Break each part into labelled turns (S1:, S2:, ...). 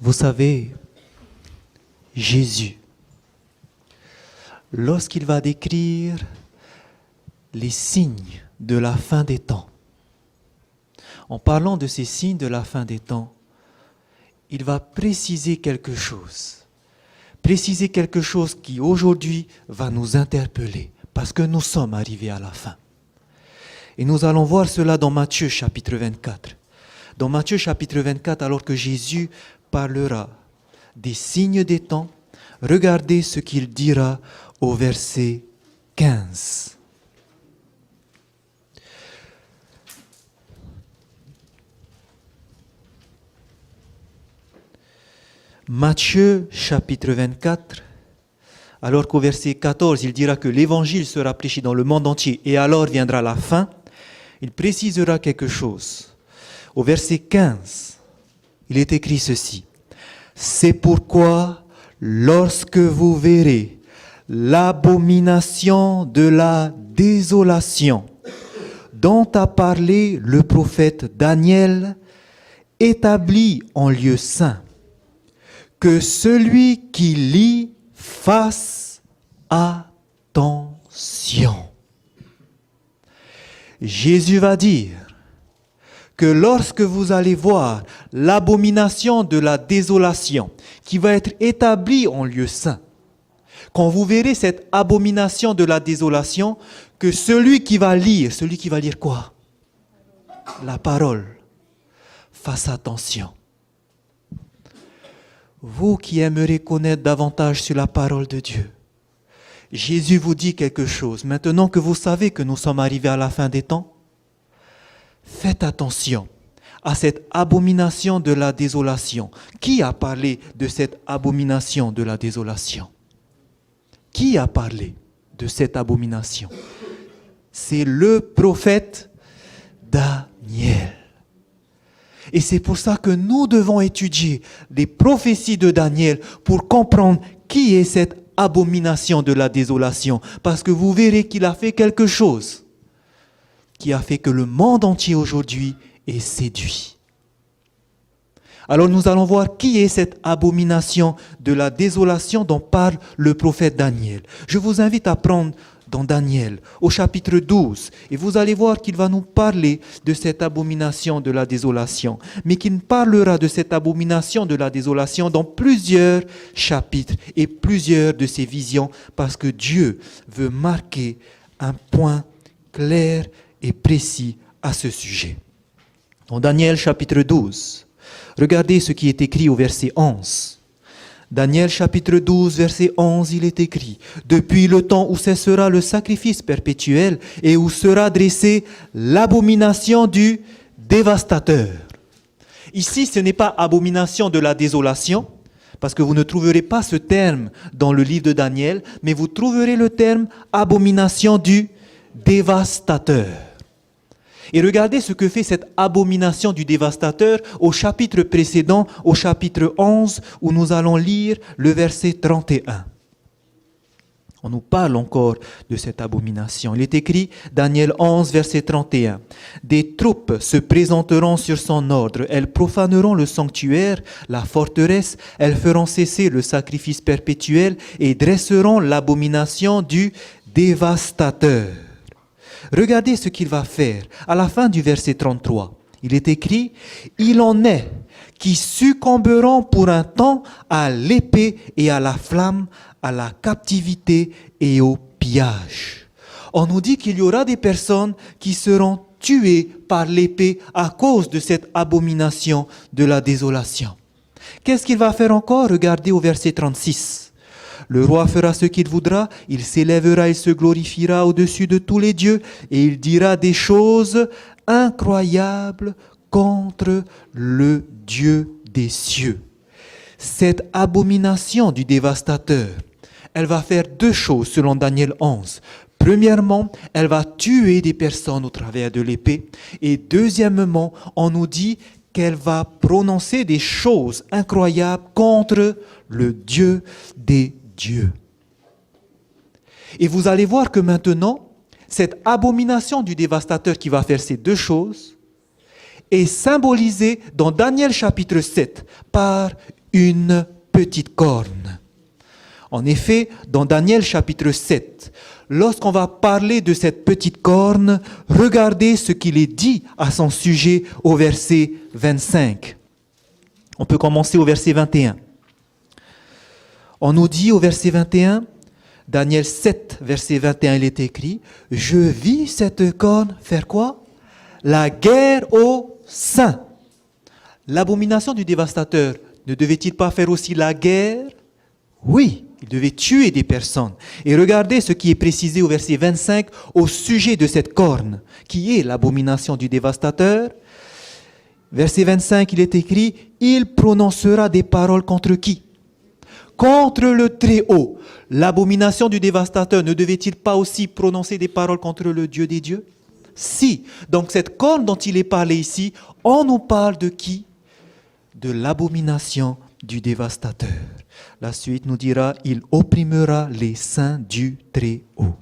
S1: Vous savez, Jésus, lorsqu'il va décrire les signes de la fin des temps, en parlant de ces signes de la fin des temps, il va préciser quelque chose qui aujourd'hui va nous interpeller, parce que nous sommes arrivés à la fin. Et nous allons voir cela dans Matthieu chapitre 24. Dans Matthieu chapitre 24, alors que Jésus parlera des signes des temps, regardez ce qu'il dira au verset 15. Matthieu chapitre 24, alors qu'au verset 14, il dira que l'évangile sera prêché dans le monde entier et alors viendra la fin, il précisera quelque chose. Au verset 15, il est écrit ceci. C'est pourquoi, lorsque vous verrez l'abomination de la désolation dont a parlé le prophète Daniel, établie en lieu saint, que celui qui lit fasse attention. Jésus va dire que lorsque vous allez voir l'abomination de la désolation qui va être établie en lieu saint, quand vous verrez cette abomination de la désolation, que celui qui va lire quoi? La parole, fasse attention. Vous qui aimeriez connaître davantage sur la parole de Dieu, Jésus vous dit quelque chose. Maintenant que vous savez que nous sommes arrivés à la fin des temps, faites attention à cette abomination de la désolation. Qui a parlé de cette abomination de la désolation? Qui a parlé de cette abomination? C'est le prophète Daniel. Et c'est pour ça que nous devons étudier les prophéties de Daniel pour comprendre qui est cette abomination de la désolation. Parce que vous verrez qu'il a fait quelque chose qui a fait que le monde entier aujourd'hui est séduit. Alors nous allons voir qui est cette abomination de la désolation dont parle le prophète Daniel. Je vous invite à prendre dans Daniel, au chapitre 12, et vous allez voir qu'il va nous parler de cette abomination de la désolation, mais qu'il parlera de cette abomination de la désolation dans plusieurs chapitres et plusieurs de ses visions, parce que Dieu veut marquer un point clair et précis à ce sujet. Dans Daniel chapitre 12, regardez ce qui est écrit au verset 11. Daniel chapitre 12, verset 11, il est écrit « Depuis le temps où cessera le sacrifice perpétuel et où sera dressée l'abomination du dévastateur. » Ici, ce n'est pas abomination de la désolation, parce que vous ne trouverez pas ce terme dans le livre de Daniel, mais vous trouverez le terme abomination du dévastateur. Et regardez ce que fait cette abomination du dévastateur au chapitre précédent, au chapitre 11, où nous allons lire le verset 31. On nous parle encore de cette abomination. Il est écrit, Daniel 11, verset 31. « Des troupes se présenteront sur son ordre. Elles profaneront le sanctuaire, la forteresse. Elles feront cesser le sacrifice perpétuel et dresseront l'abomination du dévastateur. » Regardez ce qu'il va faire. À la fin du verset 33, il est écrit « Il en est qui succomberont pour un temps à l'épée et à la flamme, à la captivité et au pillage. » On nous dit qu'il y aura des personnes qui seront tuées par l'épée à cause de cette abomination de la désolation. Qu'est-ce qu'il va faire encore? Regardez au verset 36. Le roi fera ce qu'il voudra, il s'élèvera, il se glorifiera au-dessus de tous les dieux et il dira des choses incroyables contre le Dieu des cieux. Cette abomination du dévastateur, elle va faire deux choses selon Daniel 11. Premièrement, elle va tuer des personnes au travers de l'épée. Et deuxièmement, on nous dit qu'elle va prononcer des choses incroyables contre le Dieu des dieux. Et vous allez voir que maintenant, cette abomination du dévastateur qui va faire ces deux choses est symbolisée dans Daniel chapitre 7 par une petite corne. En effet, dans Daniel chapitre 7, lorsqu'on va parler de cette petite corne, regardez ce qu'il est dit à son sujet au verset 25. On peut commencer au verset 21. On nous dit au verset 21, Daniel 7, verset 21, il est écrit, « Je vis cette corne faire quoi? La guerre aux saints. » L'abomination du dévastateur, ne devait-il pas faire aussi la guerre? Oui, il devait tuer des personnes. Et regardez ce qui est précisé au verset 25 au sujet de cette corne, qui est l'abomination du dévastateur. Verset 25, il est écrit, « Il prononcera des paroles contre qui? Contre le Très-Haut. » L'abomination du dévastateur, ne devait-il pas aussi prononcer des paroles contre le Dieu des dieux? Si. Donc cette corne dont il est parlé ici, on nous parle de qui? De l'abomination du dévastateur. La suite nous dira, il opprimera les saints du Très-Haut.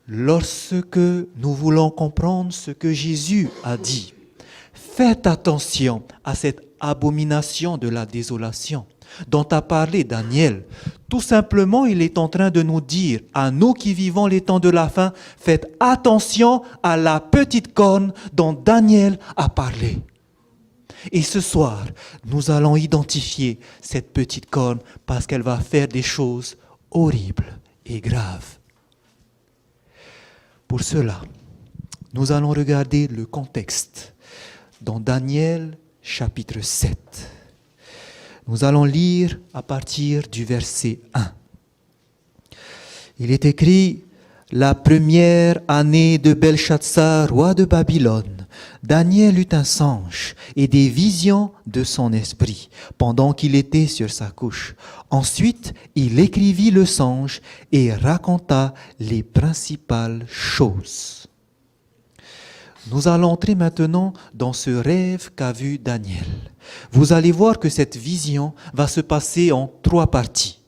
S1: Lorsque nous voulons comprendre ce que Jésus a dit, faites attention à cette abomination de la désolation dont a parlé Daniel. Tout simplement, il est en train de nous dire, à nous qui vivons les temps de la fin, faites attention à la petite corne dont Daniel a parlé. Et ce soir, nous allons identifier cette petite corne parce qu'elle va faire des choses horribles et graves. Pour cela, nous allons regarder le contexte dans Daniel chapitre 7. Nous allons lire à partir du verset 1. Il est écrit, « La première année de Belshazzar, roi de Babylone, Daniel eut un songe et des visions de son esprit pendant qu'il était sur sa couche. Ensuite, il écrivit le songe et raconta les principales choses. » Nous allons entrer maintenant dans ce rêve qu'a vu Daniel. Vous allez voir que cette vision va se passer en 3 parties.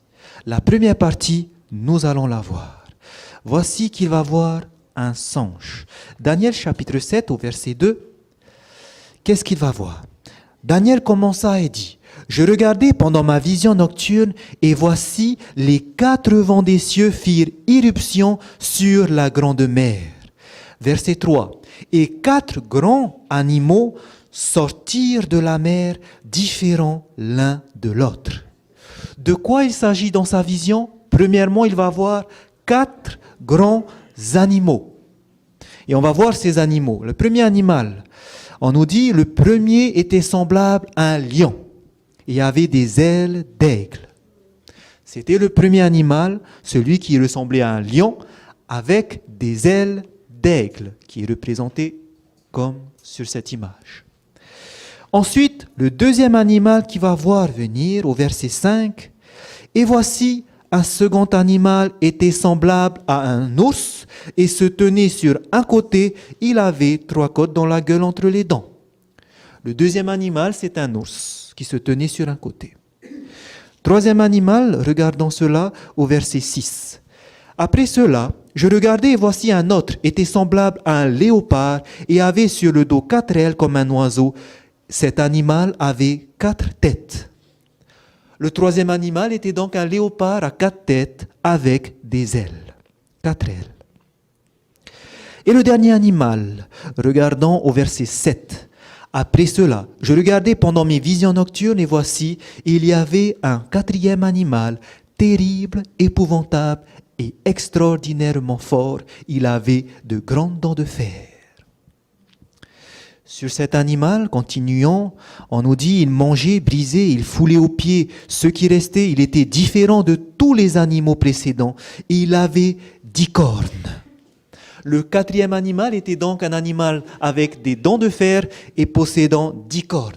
S1: La première partie, nous allons la voir. Voici qu'il va voir un songe. Daniel chapitre 7 au verset 2, qu'est-ce qu'il va voir? Daniel commença et dit, « Je regardais pendant ma vision nocturne et voici les 4 vents des cieux firent irruption sur la grande mer. » Verset 3, « Et 4 grands animaux sortirent de la mer, différents l'un de l'autre. » De quoi il s'agit dans sa vision? Premièrement, il va voir 4 grands animaux. Et on va voir ces animaux. Le premier animal, on nous dit, le premier était semblable à un lion et avait des ailes d'aigle. C'était le premier animal, celui qui ressemblait à un lion, avec des ailes d'aigle, qui est représenté comme sur cette image. Ensuite, le deuxième animal qui va voir venir au verset 5, « Et voici, un second animal était semblable à un ours et se tenait sur un côté, il avait 3 côtes dans la gueule entre les dents. » Le deuxième animal, c'est un ours qui se tenait sur un côté. Troisième animal, regardons cela au verset 6. « Après cela, je regardais et voici un autre était semblable à un léopard et avait sur le dos 4 ailes comme un oiseau. Cet animal avait 4 têtes. » Le troisième animal était donc un léopard à 4 têtes avec des ailes. 4 ailes. Et le dernier animal, regardons au verset 7. « Après cela, je regardais pendant mes visions nocturnes et voici, il y avait un 4e animal, terrible, épouvantable et extraordinairement fort. Il avait de grandes dents de fer. » Sur cet animal, continuons, on nous dit, il mangeait, brisait, il foulait aux pieds ce qui restait, il était différent de tous les animaux précédents. Il avait 10 cornes. Le 4e animal était donc un animal avec des dents de fer et possédant 10 cornes.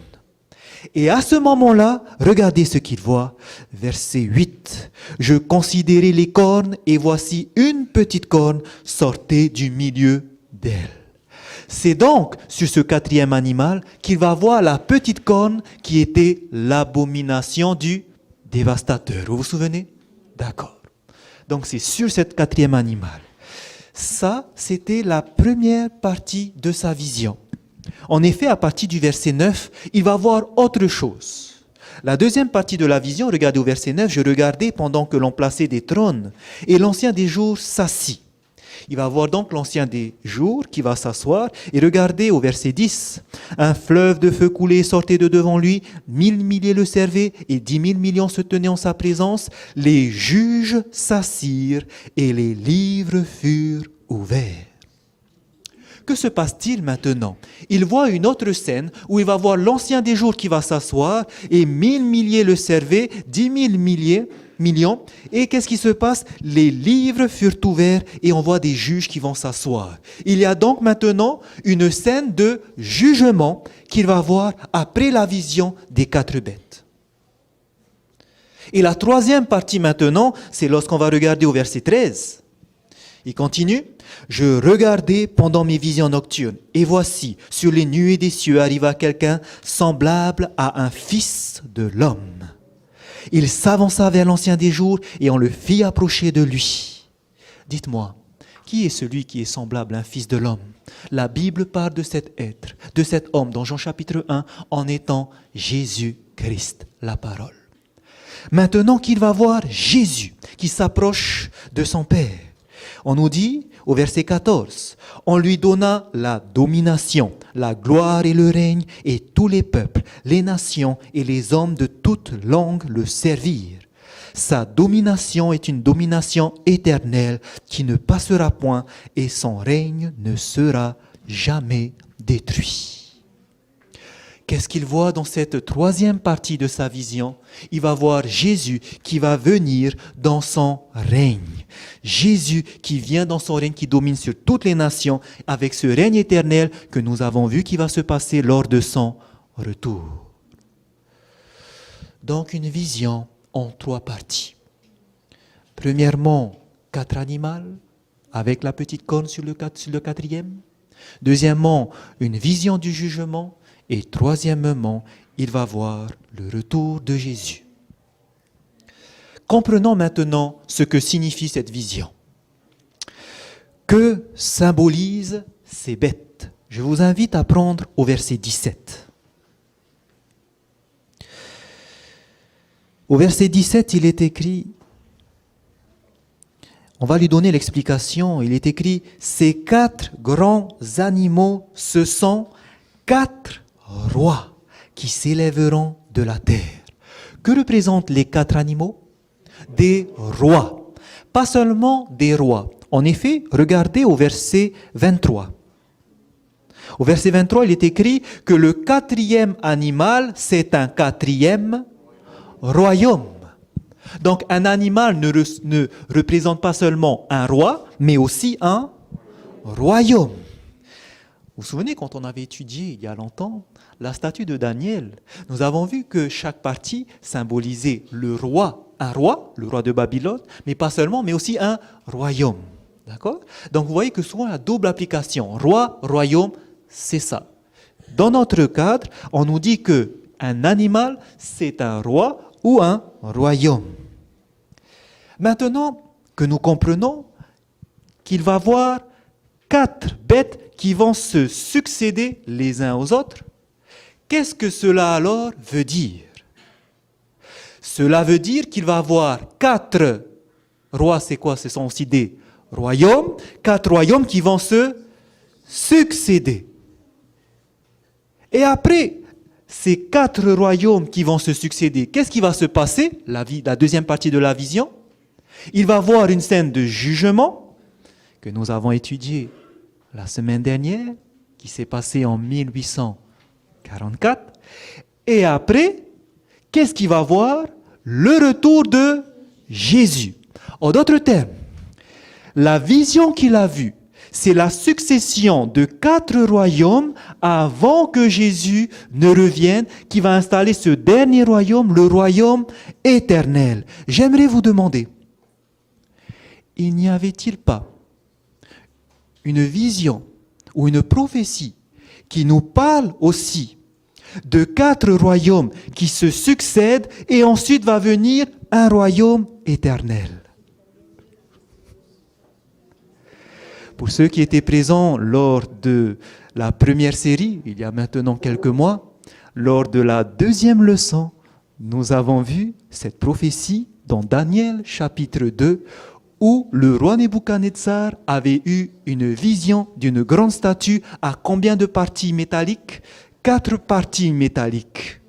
S1: Et à ce moment-là, regardez ce qu'il voit. Verset 8. « Je considérais les cornes et voici une petite corne sortait du milieu d'elle. » C'est donc sur ce 4e animal qu'il va voir la petite corne qui était l'abomination du dévastateur. Vous vous souvenez? D'accord. Donc c'est sur cette 4e animal. Ça, c'était la première partie de sa vision. En effet, à partir du verset 9, il va voir autre chose. La deuxième partie de la vision, regardez au verset 9, « Je regardais pendant que l'on plaçait des trônes, et l'ancien des jours s'assit. » Il va voir donc l'ancien des jours qui va s'asseoir, et regardez au verset 10, « Un fleuve de feu coulait et sortait de devant lui, 1000 milliers le servaient, et 10 000 millions se tenaient en sa présence. Les juges s'assirent, et les livres furent ouverts. » Que se passe-t-il maintenant? Il voit une autre scène où il va voir l'ancien des jours qui va s'asseoir et 1000 milliers le servaient, 10 000 millions. Et qu'est-ce qui se passe? Les livres furent ouverts et on voit des juges qui vont s'asseoir. Il y a donc maintenant une scène de jugement qu'il va voir après la vision des 4 bêtes. Et la troisième partie maintenant, c'est lorsqu'on va regarder au verset 13. Il continue. « Je regardais pendant mes visions nocturnes, et voici, sur les nuées des cieux arriva quelqu'un semblable à un fils de l'homme. Il s'avança vers l'ancien des jours, et on le fit approcher de lui. » Dites-moi, qui est celui qui est semblable à un fils de l'homme? La Bible parle de cet être, de cet homme, dans Jean chapitre 1, en étant Jésus-Christ, la parole. Maintenant qu'il va voir Jésus, qui s'approche de son Père, on nous dit, au verset 14, « On lui donna la domination, la gloire et le règne, et tous les peuples, les nations et les hommes de toute langue le servirent. Sa domination est une domination éternelle qui ne passera point, et son règne ne sera jamais détruit. » Qu'est-ce qu'il voit dans cette troisième partie de sa vision? Il va voir Jésus qui va venir dans son règne. Jésus qui vient dans son règne, qui domine sur toutes les nations, avec ce règne éternel que nous avons vu qui va se passer lors de son retour. Donc une vision en 3 parties. Premièrement, 4 animaux, avec la petite corne sur le 4e. Deuxièmement, une vision du jugement. Et troisièmement, il va voir le retour de Jésus. Comprenons maintenant ce que signifie cette vision. Que symbolisent ces bêtes? Je vous invite à prendre au verset 17. Au verset 17, il est écrit, on va lui donner l'explication, il est écrit, « Ces 4 grands animaux, ce sont 4 rois qui s'élèveront de la terre. » Que représentent les 4 animaux? Des rois. Pas seulement des rois. En effet, regardez au verset 23. Au verset 23, il est écrit que le 4e animal, c'est un 4e royaume. Donc un animal ne représente pas seulement un roi, mais aussi un royaume. Vous vous souvenez, quand on avait étudié il y a longtemps la statue de Daniel, nous avons vu que chaque partie symbolisait le roi, un roi, le roi de Babylone, mais pas seulement, mais aussi un royaume. D'accord? Donc vous voyez que souvent la double application, roi, royaume, c'est ça. Dans notre cadre, on nous dit qu'un animal, c'est un roi ou un royaume. Maintenant que nous comprenons qu'il va y avoir 4 bêtes qui vont se succéder les uns aux autres, qu'est-ce que cela alors veut dire? Cela veut dire qu'il va y avoir 4 rois, c'est quoi? Ce sont aussi des royaumes, 4 royaumes qui vont se succéder. Et après ces 4 royaumes qui vont se succéder, qu'est-ce qui va se passer? La deuxième partie de la vision. Il va y avoir une scène de jugement que nous avons étudiée la semaine dernière, qui s'est passée en 1844. Et après, qu'est-ce qu'il va voir? Le retour de Jésus. En d'autres termes, la vision qu'il a vue, c'est la succession de 4 royaumes avant que Jésus ne revienne, qui va installer ce dernier royaume, le royaume éternel. J'aimerais vous demander, il n'y avait-il pas une vision ou une prophétie qui nous parle aussi de 4 royaumes qui se succèdent et ensuite va venir un royaume éternel? Pour ceux qui étaient présents lors de la première série, il y a maintenant quelques mois, lors de la deuxième leçon, nous avons vu cette prophétie dans Daniel chapitre 2, où le roi Nebuchadnezzar avait eu une vision d'une grande statue à combien de parties métalliques? 4 parties métalliques.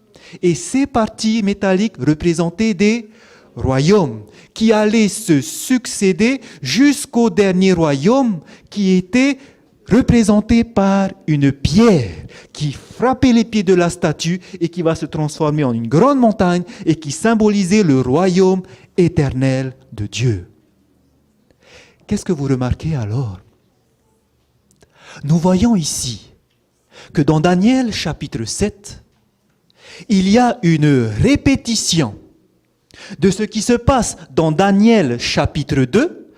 S1: Et ces parties métalliques représentaient des royaumes qui allaient se succéder jusqu'au dernier royaume qui était représenté par une pierre qui frappait les pieds de la statue et qui va se transformer en une grande montagne et qui symbolisait le royaume éternel de Dieu. Qu'est-ce que vous remarquez alors? Nous voyons ici que dans Daniel chapitre 7, il y a une répétition de ce qui se passe dans Daniel chapitre 2,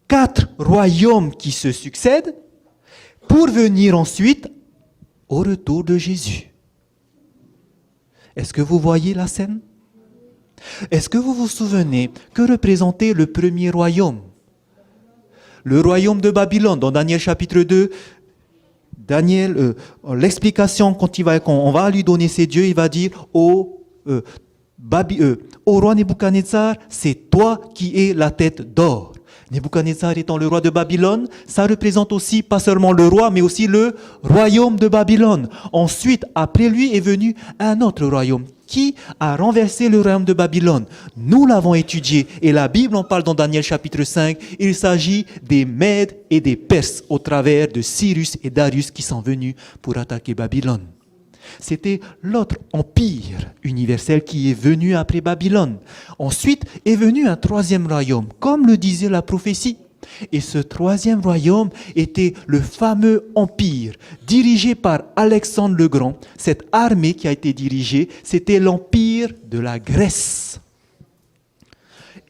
S1: 4 royaumes qui se succèdent, pour venir ensuite au retour de Jésus. Est-ce que vous voyez la scène? Est-ce que vous vous souvenez que représentait le premier royaume? Le royaume de Babylone, dans Daniel chapitre 2, Daniel, l'explication quand on va lui donner ses dieux, il va dire au roi Nebuchadnezzar, c'est toi qui es la tête d'or. Nebuchadnezzar étant le roi de Babylone, ça représente aussi pas seulement le roi, mais aussi le royaume de Babylone. Ensuite, après lui est venu un autre royaume qui a renversé le royaume de Babylone. Nous l'avons étudié et la Bible en parle dans Daniel chapitre 5. Il s'agit des Mèdes et des Perses au travers de Cyrus et Darius qui sont venus pour attaquer Babylone. C'était l'autre empire universel qui est venu après Babylone. Ensuite est venu un troisième royaume, comme le disait la prophétie. Et ce troisième royaume était le fameux empire dirigé par Alexandre le Grand. Cette armée qui a été dirigée, c'était l'empire de la Grèce.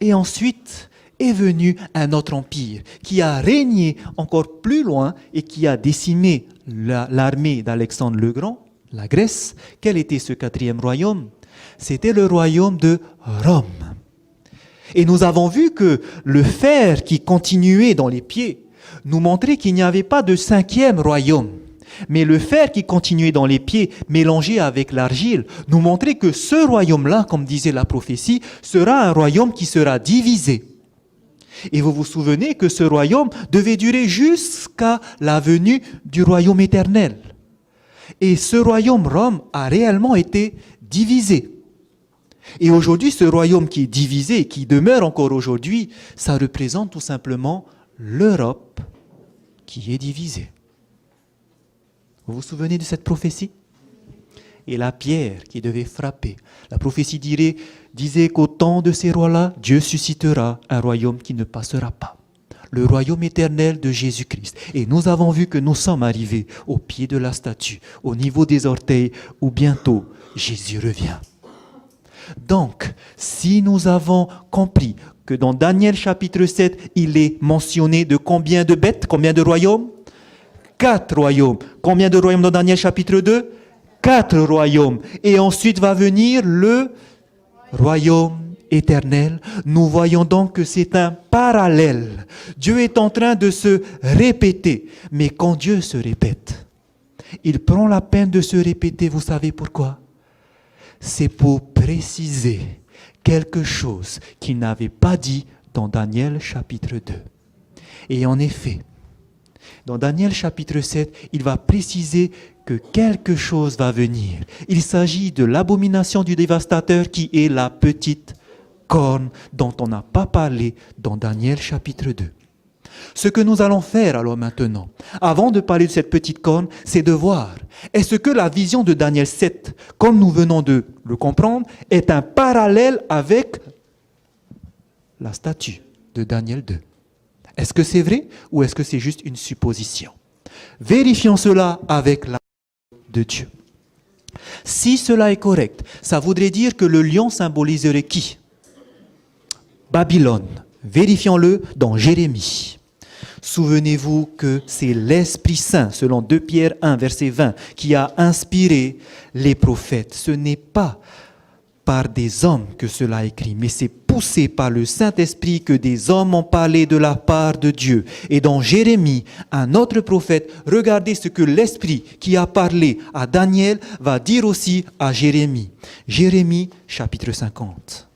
S1: Et ensuite est venu un autre empire qui a régné encore plus loin et qui a décimé l'armée d'Alexandre le Grand. La Grèce, quel était ce quatrième royaume? C'était le royaume de Rome. Et nous avons vu que le fer qui continuait dans les pieds nous montrait qu'il n'y avait pas de cinquième royaume. Mais le fer qui continuait dans les pieds, mélangé avec l'argile, nous montrait que ce royaume-là, comme disait la prophétie, sera un royaume qui sera divisé. Et vous vous souvenez que ce royaume devait durer jusqu'à la venue du royaume éternel. Et ce royaume Rome a réellement été divisé. Et aujourd'hui, ce royaume qui est divisé et qui demeure encore aujourd'hui, ça représente tout simplement l'Europe qui est divisée. Vous vous souvenez de cette prophétie? Et la pierre qui devait frapper. La prophétie disait qu'au temps de ces rois-là, Dieu suscitera un royaume qui ne passera pas. Le royaume éternel de Jésus-Christ. Et nous avons vu que nous sommes arrivés au pied de la statue, au niveau des orteils, où bientôt Jésus revient. Donc, si nous avons compris que dans Daniel chapitre 7, il est mentionné de combien de bêtes, combien de royaumes? 4 royaumes. Combien de royaumes dans Daniel chapitre 2? 4 royaumes. Et ensuite va venir le royaume éternel. Nous voyons donc que c'est un parallèle. Dieu est en train de se répéter. Mais quand Dieu se répète, il prend la peine de se répéter. Vous savez pourquoi? C'est pour préciser quelque chose qu'il n'avait pas dit dans Daniel chapitre 2. Et en effet, dans Daniel chapitre 7, il va préciser que quelque chose va venir. Il s'agit de l'abomination du dévastateur qui est la petite corne dont on n'a pas parlé dans Daniel chapitre 2. Ce que nous allons faire alors maintenant, avant de parler de cette petite corne, c'est de voir, est-ce que la vision de Daniel 7, comme nous venons de le comprendre, est un parallèle avec la statue de Daniel 2? Est-ce que c'est vrai ou est-ce que c'est juste une supposition? Vérifions cela avec la parole de Dieu. Si cela est correct, ça voudrait dire que le lion symboliserait qui? Babylone. Vérifions-le dans Jérémie. Souvenez-vous que c'est l'Esprit Saint, selon 2 Pierre 1, verset 20, qui a inspiré les prophètes. Ce n'est pas par des hommes que cela est écrit, mais c'est poussés par le Saint-Esprit que des hommes ont parlé de la part de Dieu. Et dans Jérémie, un autre prophète, regardez ce que l'Esprit qui a parlé à Daniel va dire aussi à Jérémie. Jérémie, chapitre 50.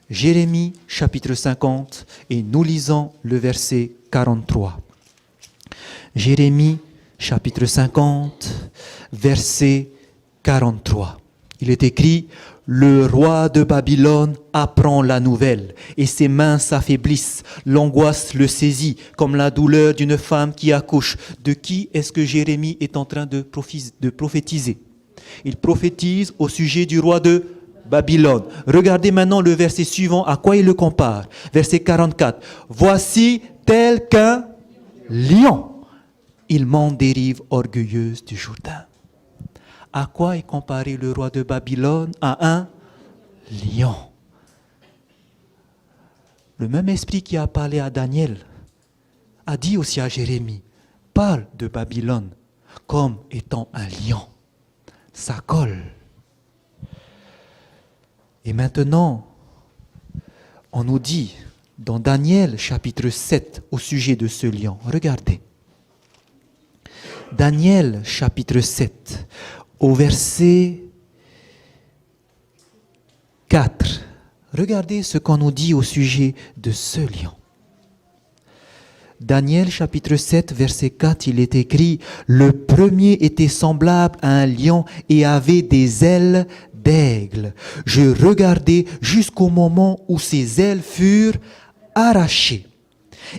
S1: Jérémie, chapitre 50, et nous lisons le verset 43. Jérémie, chapitre 50, verset 43. Il est écrit, « Le roi de Babylone apprend la nouvelle, et ses mains s'affaiblissent. L'angoisse le saisit, comme la douleur d'une femme qui accouche. » De qui est-ce que Jérémie est en train de prophétiser? Il prophétise au sujet du roi de Babylone. Regardez maintenant le verset suivant, à quoi il le compare. Verset 44. « Voici tel qu'un lion. Il monte des rives orgueilleuses du Jourdain. » À quoi est comparé le roi de Babylone? À un lion. Le même esprit qui a parlé à Daniel a dit aussi à Jérémie, parle de Babylone comme étant un lion. Ça colle. Et maintenant, on nous dit dans Daniel chapitre 7 au sujet de ce lion. Regardez. Daniel chapitre 7 au verset 4. Regardez ce qu'on nous dit au sujet de ce lion. Daniel chapitre 7 verset 4, il est écrit « Le premier était semblable à un lion et avait des ailes d'aigle. Je regardais jusqu'au moment où ses ailes furent arrachées.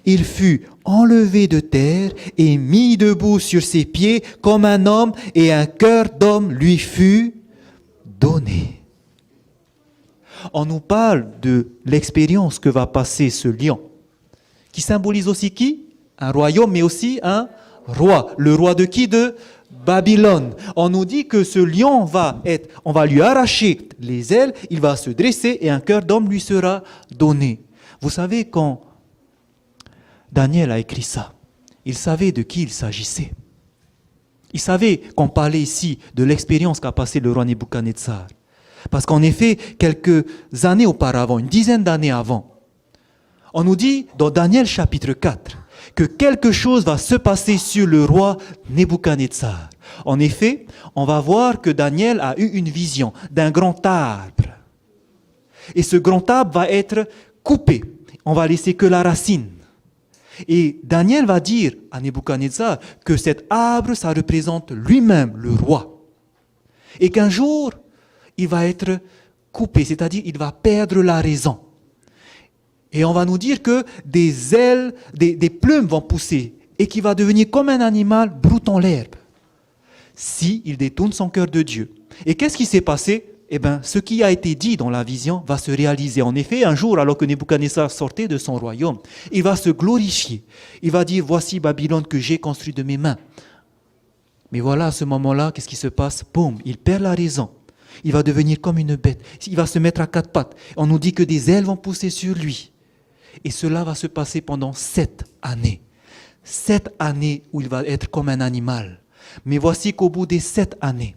S1: Il fut enlevé de terre et mis debout sur ses pieds comme un homme, et un cœur d'homme lui fut donné. » On nous parle de l'expérience que va passer ce lion, qui symbolise aussi qui? Un royaume, mais aussi un roi. Le roi de qui? De Babylone. On nous dit que ce lion on va lui arracher les ailes, il va se dresser et un cœur d'homme lui sera donné. Vous savez, quand Daniel a écrit ça, il savait de qui il s'agissait. Il savait qu'on parlait ici de l'expérience qu'a passé le roi Nebuchadnezzar. Parce qu'en effet, quelques années auparavant, une dizaine d'années avant, on nous dit dans Daniel chapitre 4 que quelque chose va se passer sur le roi Nebuchadnezzar. En effet, on va voir que Daniel a eu une vision d'un grand arbre. Et ce grand arbre va être coupé. On va laisser que la racine. Et Daniel va dire à Nebuchadnezzar que cet arbre, ça représente lui-même le roi. Et qu'un jour, il va être coupé, c'est-à-dire il va perdre la raison. Et on va nous dire que des ailes, des plumes vont pousser et qu'il va devenir comme un animal broutant l'herbe s'il détourne son cœur de Dieu. Et qu'est-ce qui s'est passé? Eh bien, ce qui a été dit dans la vision va se réaliser. En effet, un jour, alors que Nebuchadnezzar sortait de son royaume, il va se glorifier. Il va dire, voici Babylone que j'ai construite de mes mains. Mais voilà, à ce moment-là, qu'est-ce qui se passe? Boum, il perd la raison. Il va devenir comme une bête. Il va se mettre à quatre pattes. On nous dit que des ailes vont pousser sur lui. Et cela va se passer pendant 7 années. 7 années où il va être comme un animal. Mais voici qu'au bout des 7 années,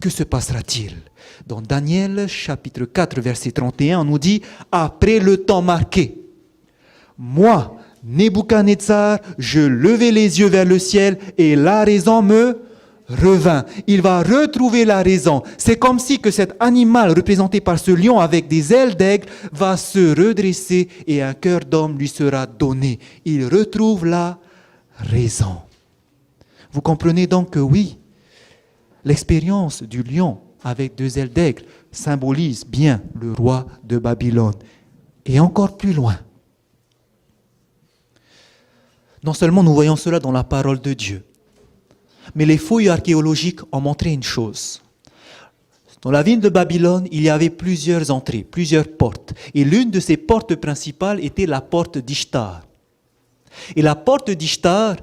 S1: que se passera-t-il? Dans Daniel chapitre 4 verset 31, on nous dit « Après le temps marqué, moi, Nebuchadnezzar, je levai les yeux vers le ciel et la raison me revint. » Il va retrouver la raison. C'est comme si que cet animal représenté par ce lion avec des ailes d'aigle va se redresser et un cœur d'homme lui sera donné. Il retrouve la raison. Vous comprenez donc que oui, l'expérience du lion avec 2 ailes d'aigle symbolise bien le roi de Babylone. Et encore plus loin. Non seulement nous voyons cela dans la parole de Dieu, mais les fouilles archéologiques ont montré une chose. Dans la ville de Babylone, il y avait plusieurs entrées, plusieurs portes. Et l'une de ces portes principales était la porte d'Ishtar. Et la porte d'Ishtar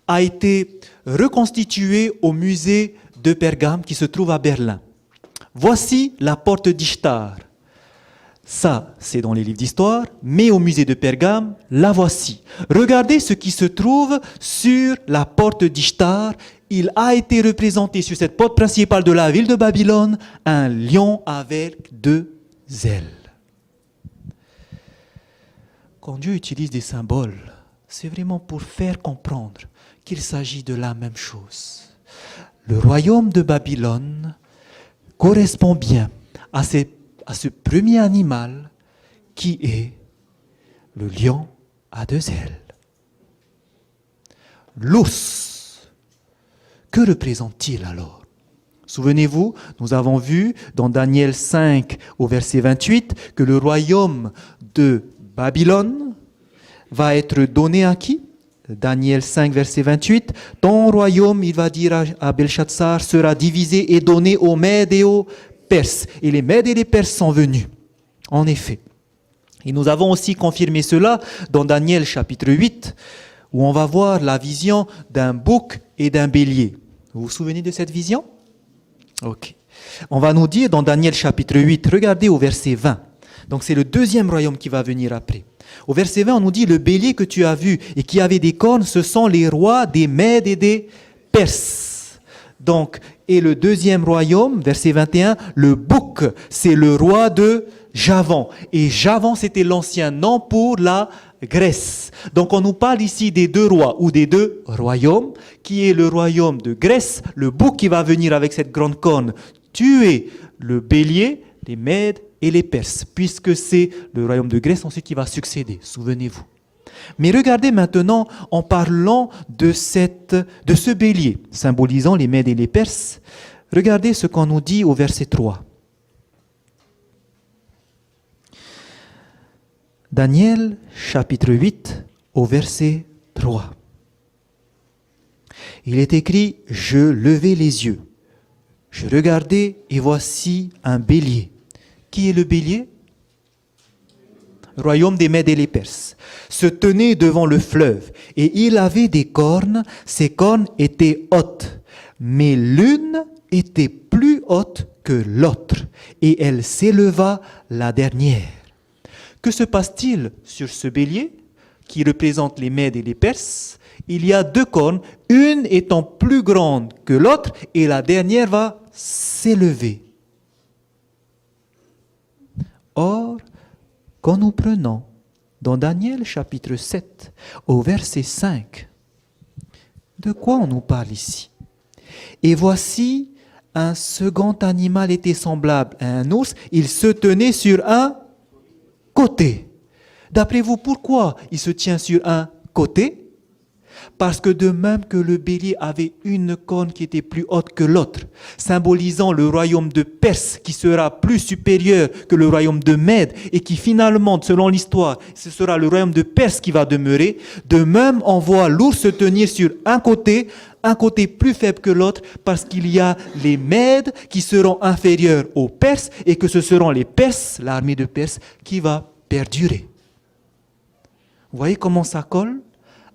S1: a été reconstituée au musée de Pergame qui se trouve à Berlin. Voici la porte d'Ishtar. Ça, c'est dans les livres d'histoire, mais au musée de Pergame, la voici. Regardez ce qui se trouve sur la porte d'Ishtar il a été représenté sur cette porte principale de la ville de Babylone un lion avec 2 ailes. Quand Dieu utilise des symboles, c'est vraiment pour faire comprendre qu'il s'agit de la même chose. Le royaume de Babylone correspond bien à ce premier animal qui est le lion à 2 ailes. L'ours, que représente-t-il alors? Souvenez-vous, nous avons vu dans Daniel 5 au verset 28 que le royaume de Babylone va être donné à qui? Daniel 5 verset 28, ton royaume, il va dire à Belshazzar, sera divisé et donné aux Mèdes et aux Perses. Et les Mèdes et les Perses sont venus, en effet. Et nous avons aussi confirmé cela dans Daniel chapitre 8, où on va voir la vision d'un bouc et d'un bélier. Vous vous souvenez de cette vision? Ok. On va nous dire dans Daniel chapitre 8, regardez au verset 20. Donc c'est le deuxième royaume qui va venir après. Au verset 20, on nous dit, le bélier que tu as vu et qui avait des cornes, ce sont les rois des Mèdes et des Perses. Donc, et le deuxième royaume, verset 21, le bouc, c'est le roi de Javan. Et Javan, c'était l'ancien nom pour la Grèce. Donc on nous parle ici des 2 rois ou des 2 royaumes, qui est le royaume de Grèce, le bouc qui va venir avec cette grande corne tuer le bélier, les Mèdes et les Perses, puisque c'est le royaume de Grèce ensuite qui va succéder, souvenez-vous. Mais regardez maintenant, en parlant de ce bélier, symbolisant les Mèdes et les Perses, regardez ce qu'on nous dit au verset 3. Daniel, chapitre 8, au verset 3. Il est écrit, « Je levai les yeux, je regardai et voici un bélier. » Qui est le bélier? Royaume des Mèdes et les Perses. Se tenait devant le fleuve et il avait des cornes. Ces cornes étaient hautes, mais l'une était plus haute que l'autre et elle s'éleva la dernière. Que se passe-t-il sur ce bélier qui représente les Mèdes et les Perses? Il y a 2 cornes, une étant plus grande que l'autre et la dernière va s'élever. Or, quand nous prenons dans Daniel chapitre 7 au verset 5, de quoi on nous parle ici? Et voici, un second animal était semblable à un ours, il se tenait sur un côté. D'après vous, pourquoi il se tient sur un côté? Parce que de même que le bélier avait une corne qui était plus haute que l'autre, symbolisant le royaume de Perse qui sera plus supérieur que le royaume de Mède et qui finalement, selon l'histoire, ce sera le royaume de Perse qui va demeurer, de même on voit l'ours se tenir sur un côté plus faible que l'autre parce qu'il y a les Mèdes qui seront inférieurs aux Perses et que ce seront les Perses, l'armée de Perse, qui va perdurer. Vous voyez comment ça colle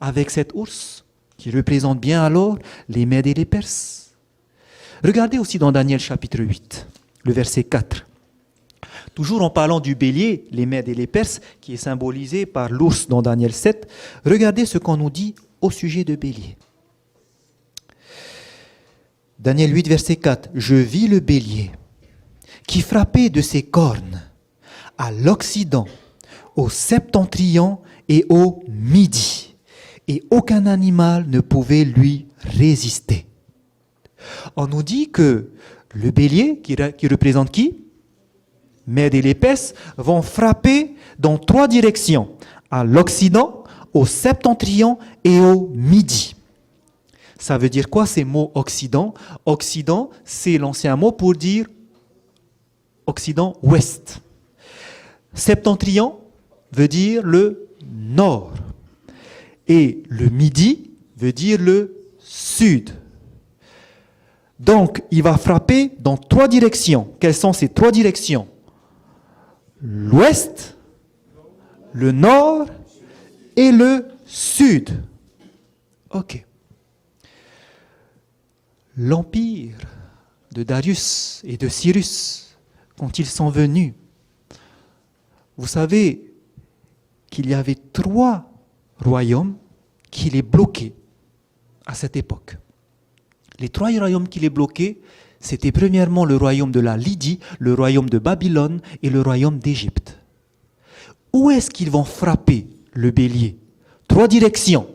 S1: avec cet ours qui représente bien alors les Mèdes et les Perses. Regardez aussi dans Daniel chapitre 8, le verset 4. Toujours en parlant du bélier, les Mèdes et les Perses, qui est symbolisé par l'ours dans Daniel 7, regardez ce qu'on nous dit au sujet de bélier. Daniel 8, verset 4. « Je vis le bélier qui frappait de ses cornes à l'Occident, au septentrion et au midi. Et aucun animal ne pouvait lui résister. » On nous dit que le bélier, qui représente qui? Mèdes et les Perses, vont frapper dans 3 directions, à l'Occident, au septentrion et au midi. Ça veut dire quoi ces mots Occident? Occident, c'est l'ancien mot pour dire Occident-Ouest. Septentrion veut dire le nord. Et le midi veut dire le sud. Donc, il va frapper dans 3 directions. Quelles sont ces 3 directions? L'ouest, le nord et le sud. Ok. L'empire de Darius et de Cyrus, quand ils sont venus, vous savez qu'il y avait 3 royaume qui les bloquait à cette époque. Les trois royaumes qui les bloquaient, c'était premièrement le royaume de la Lydie, le royaume de Babylone et le royaume d'Égypte. Où est-ce qu'ils vont frapper le bélier? Trois directions.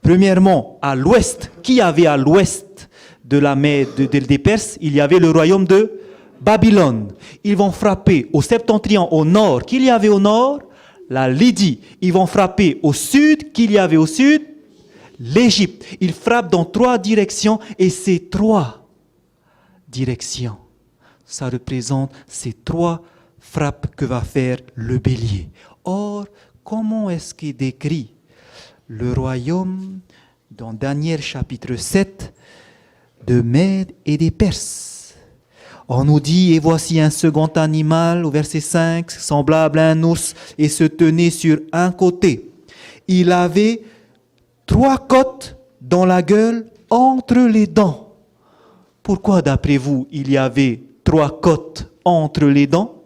S1: Premièrement, à l'ouest. Qui y avait à l'ouest de la mer des Perses? Il y avait le royaume de Babylone. Ils vont frapper au septentrion, au nord. Qui y avait au nord? La Lydie. Ils vont frapper au sud. Qui y avait au sud? L'Égypte. Ils frappent dans trois directions et ces trois directions, ça représente ces trois frappes que va faire le bélier. Or, comment est-ce qu'est décrit le royaume dans Daniel chapitre 7 de Mède et des Perses? On nous dit, et voici un second animal, au verset 5, semblable à un ours, et se tenait sur un côté. Il avait trois côtes dans la gueule entre les dents. Pourquoi, d'après vous, il y avait trois côtes entre les dents?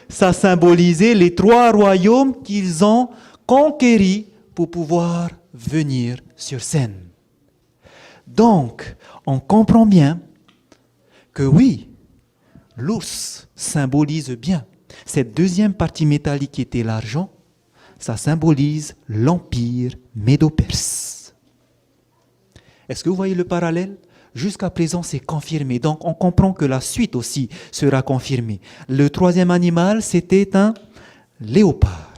S1: Ça symbolisait les trois royaumes qu'ils ont conquéris pour pouvoir venir sur scène. Donc, on comprend bien que oui, l'ours symbolise bien. Cette deuxième partie métallique qui était l'argent, ça symbolise l'empire médo-perse. Est-ce que vous voyez le parallèle? Jusqu'à présent, c'est confirmé. Donc, on comprend que la suite aussi sera confirmée. Le troisième animal, c'était un léopard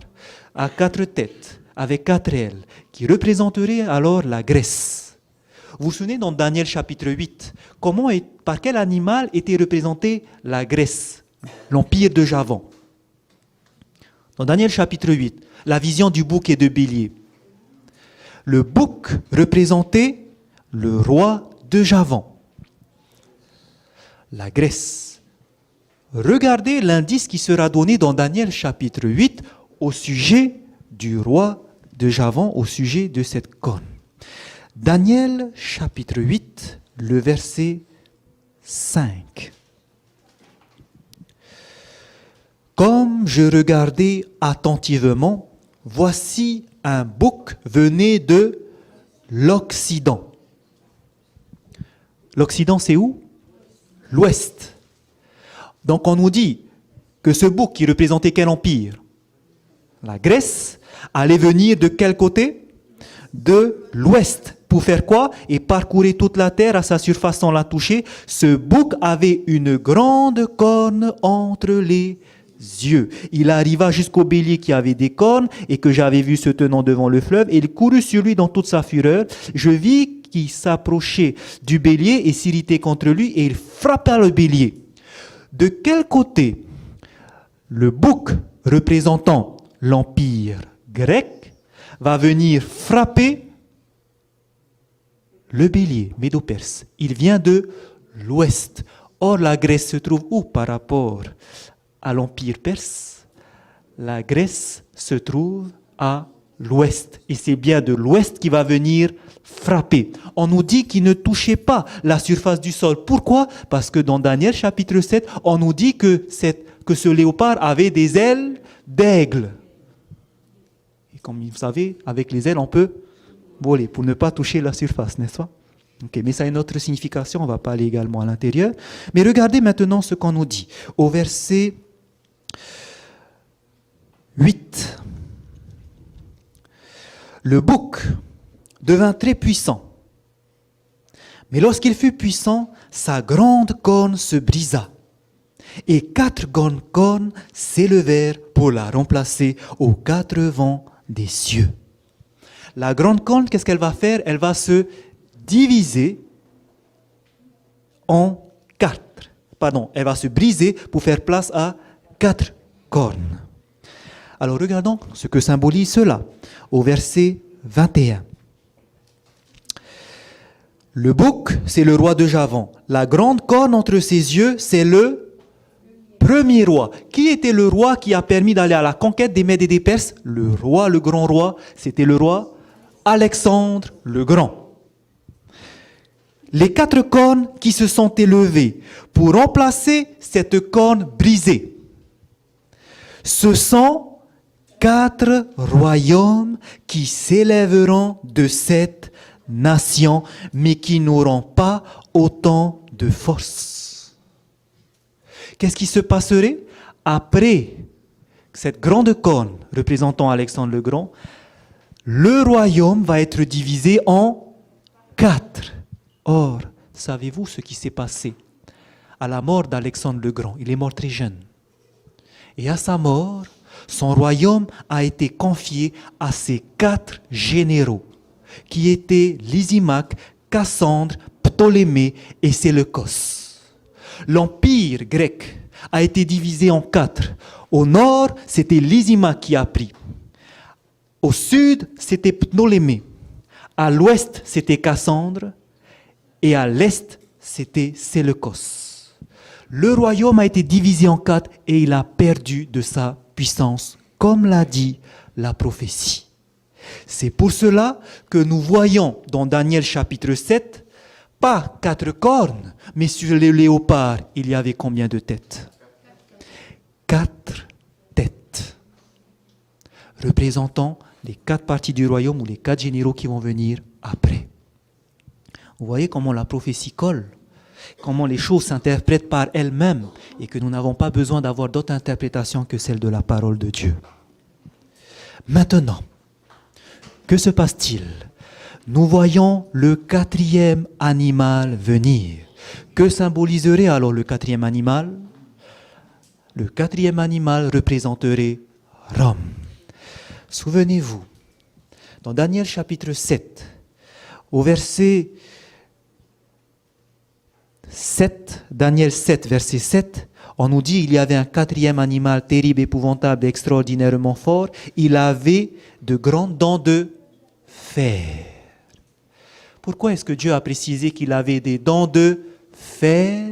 S1: à quatre têtes, avec quatre ailes, qui représenterait alors la Grèce. Vous vous souvenez dans Daniel chapitre 8, par quel animal était représentée la Grèce, l'empire de Javan? Dans Daniel chapitre 8, la vision du bouc et de bélier. Le bouc représentait le roi de Javan, la Grèce. Regardez l'indice qui sera donné dans Daniel chapitre 8 au sujet du roi de Javan, au sujet de cette corne. Daniel chapitre 8, le verset 5. Comme je regardais attentivement, voici un bouc venait de l'Occident. L'Occident, c'est où? L'Ouest. Donc on nous dit que ce bouc qui représentait quel empire? La Grèce allait venir de quel côté? De l'Ouest. Pour faire quoi? Et parcourir toute la terre à sa surface sans la toucher. Ce bouc avait une grande corne entre les yeux. Il arriva jusqu'au bélier qui avait des cornes et que j'avais vu se tenant devant le fleuve, et il courut sur lui dans toute sa fureur. Je vis qui s'approchait du bélier et s'irritait contre lui, et il frappa le bélier. De quel côté le bouc représentant l'empire grec va venir frapper le bélier médo-perse? Il vient de l'ouest. Or, la Grèce se trouve où par rapport à l'empire perse? La Grèce se trouve à l'ouest. Et c'est bien de l'ouest qui va venir frapper. On nous dit qu'il ne touchait pas la surface du sol. Pourquoi? Parce que dans Daniel chapitre 7, on nous dit que ce léopard avait des ailes d'aigle. Et comme vous savez, avec les ailes, on peut voler pour ne pas toucher la surface, n'est-ce pas? Okay, mais ça a une autre signification, on ne va pas aller également à l'intérieur. Mais regardez maintenant ce qu'on nous dit. Au verset 8. Le bouc devint très puissant. Mais lorsqu'il fut puissant, sa grande corne se brisa. Et 4 grandes cornes s'élevèrent pour la remplacer aux 4 vents des cieux. La grande corne, qu'est-ce qu'elle va faire? Elle va se diviser en 4. Elle va se briser pour faire place à 4 cornes. Alors regardons ce que symbolise cela au verset 21. Le bouc, c'est le roi de Javan. La grande corne entre ses yeux, c'est le premier roi. Qui était le roi qui a permis d'aller à la conquête des Mèdes et des Perses? Le roi, le grand roi, c'était le roi Alexandre le Grand. Les 4 cornes qui se sont élevées pour remplacer cette corne brisée. Ce sont 4 royaumes qui s'élèveront de cette nations, mais qui n'auront pas autant de force. Qu'est-ce qui se passerait après cette grande corne représentant Alexandre le Grand? Le royaume va être divisé en 4. Or, savez-vous ce qui s'est passé à la mort d'Alexandre le Grand? Il est mort très jeune. Et à sa mort, son royaume a été confié à ses 4 généraux, qui étaient Lysimaque, Cassandre, Ptolémée et Séleucos. L'empire grec a été divisé en 4. Au nord, c'était Lysimaque qui a pris. Au sud, c'était Ptolémée. À l'ouest, c'était Cassandre. Et à l'est, c'était Séleucos. Le royaume a été divisé en 4 et il a perdu de sa puissance, comme l'a dit la prophétie. C'est pour cela que nous voyons dans Daniel chapitre 7, pas 4 cornes, mais sur les léopards, il y avait combien de têtes? 4 têtes, représentant les 4 parties du royaume ou les 4 généraux qui vont venir après. Vous voyez comment la prophétie colle, comment les choses s'interprètent par elles-mêmes et que nous n'avons pas besoin d'avoir d'autres interprétations que celle de la parole de Dieu. Maintenant, que se passe-t-il? Nous voyons le 4e animal venir. Que symboliserait alors le 4e animal? Le 4e animal représenterait Rome. Souvenez-vous, dans Daniel chapitre 7, au verset 7, Daniel 7, verset 7, on nous dit qu'il y avait un 4e animal terrible, épouvantable, extraordinairement fort. Il avait de grandes dents de fer. Pourquoi est-ce que Dieu a précisé qu'il avait des dents de fer?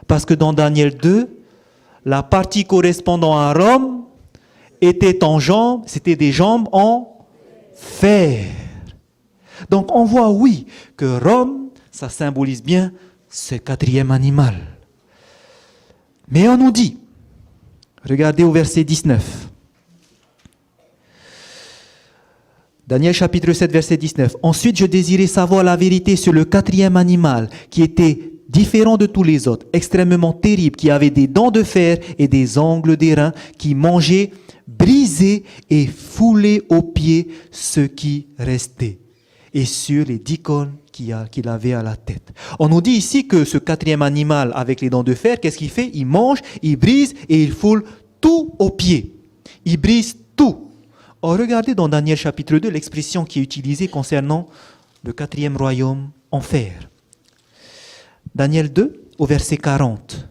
S1: Parce que dans Daniel 2, la partie correspondant à Rome était en jambes, c'était des jambes en fer. Donc on voit, oui, que Rome, ça symbolise bien ce 4e animal. Mais on nous dit, regardez au verset 19. Daniel chapitre 7, verset 19. Ensuite, je désirais savoir la vérité sur le 4e animal qui était différent de tous les autres, extrêmement terrible, qui avait des dents de fer et des ongles d'airain, qui mangeait, brisait et foulait aux pieds ce qui restait, et sur les 10 cornes qu'il avait à la tête. On nous dit ici que ce 4e animal avec les dents de fer, qu'est-ce qu'il fait? Il mange, il brise et il foule tout aux pieds. Il brise tout. Or, regardez dans Daniel chapitre 2 l'expression qui est utilisée concernant le 4e royaume en fer. Daniel 2, au verset 40.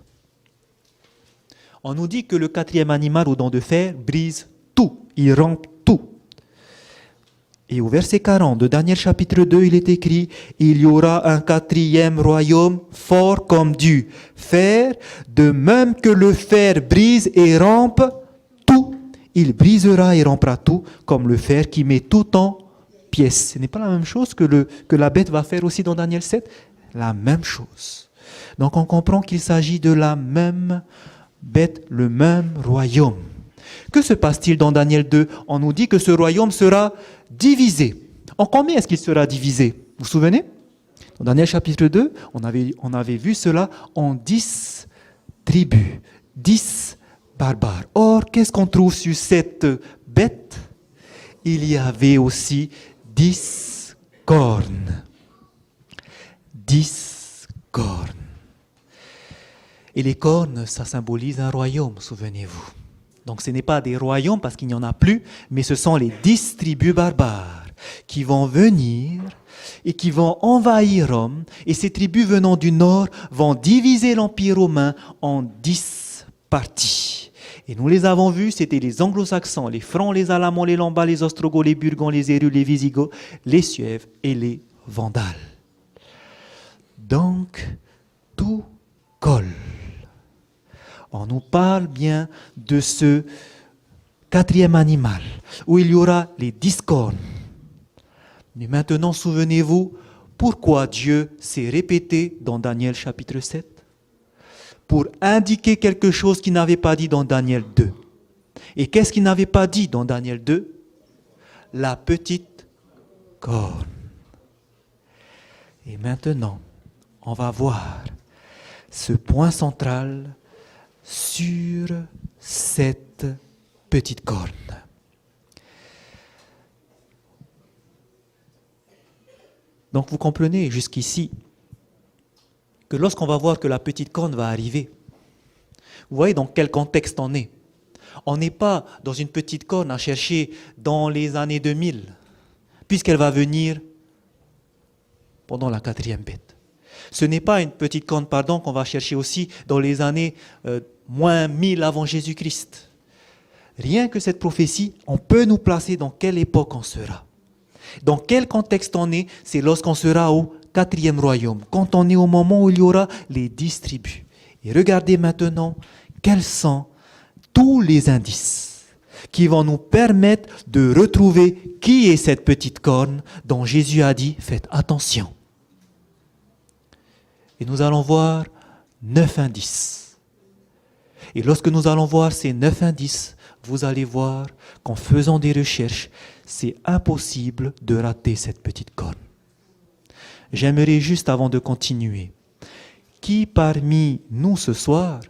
S1: On nous dit que le 4e animal aux dents de fer brise tout, il rompt tout. Et au verset 40 de Daniel chapitre 2, il est écrit « Il y aura un 4e royaume fort comme du fer, de même que le fer brise et rompt tout. Il brisera et rompra tout comme le fer qui met tout en pièces. » Ce n'est pas la même chose que la bête va faire aussi dans Daniel 7? La même chose. Donc on comprend qu'il s'agit de la même bête, le même royaume. Que se passe-t-il dans Daniel 2? On nous dit que ce royaume sera divisé. En combien est-ce qu'il sera divisé? Vous vous souvenez? Dans Daniel chapitre 2, on avait vu cela en 10 tribus, 10 barbares. Or, qu'est-ce qu'on trouve sur cette bête? Il y avait aussi 10 cornes. 10 cornes. Et les cornes, ça symbolise un royaume, souvenez-vous. Donc ce n'est pas des royaumes parce qu'il n'y en a plus, mais ce sont les 10 tribus barbares qui vont venir et qui vont envahir Rome. Et ces tribus venant du nord vont diviser l'Empire romain en 10 parties. Et nous les avons vus, c'était les anglo-saxons, les francs, les alamans, les lombards, les ostrogoths, les burgondes, les érus, les visigoths, les suèves et les vandales. Donc, tout colle. On nous parle bien de ce 4e animal, où il y aura les 10 cornes. Mais maintenant, souvenez-vous, pourquoi Dieu s'est répété dans Daniel chapitre 7? Pour indiquer quelque chose qu'il n'avait pas dit dans Daniel 2. Et qu'est-ce qu'il n'avait pas dit dans Daniel 2? La petite cornes. Et maintenant, on va voir ce point central sur cette petite corne. Donc vous comprenez jusqu'ici que lorsqu'on va voir que la petite corne va arriver, vous voyez dans quel contexte on est. On n'est pas dans une petite corne à chercher dans les années 2000, puisqu'elle va venir pendant la 4e bête. Ce n'est pas une petite corne, qu'on va chercher aussi dans les années moins 1000 avant Jésus-Christ. Rien que cette prophétie, on peut nous placer dans quelle époque on sera. Dans quel contexte on est, c'est lorsqu'on sera au 4e royaume, quand on est au moment où il y aura les 10 tribus. Et regardez maintenant quels sont tous les indices qui vont nous permettre de retrouver qui est cette petite corne dont Jésus a dit « Faites attention ». Et nous allons voir 9 indices. Et lorsque nous allons voir ces 9 indices, vous allez voir qu'en faisant des recherches, c'est impossible de rater cette petite corne. J'aimerais juste, avant de continuer, qui parmi nous ce soir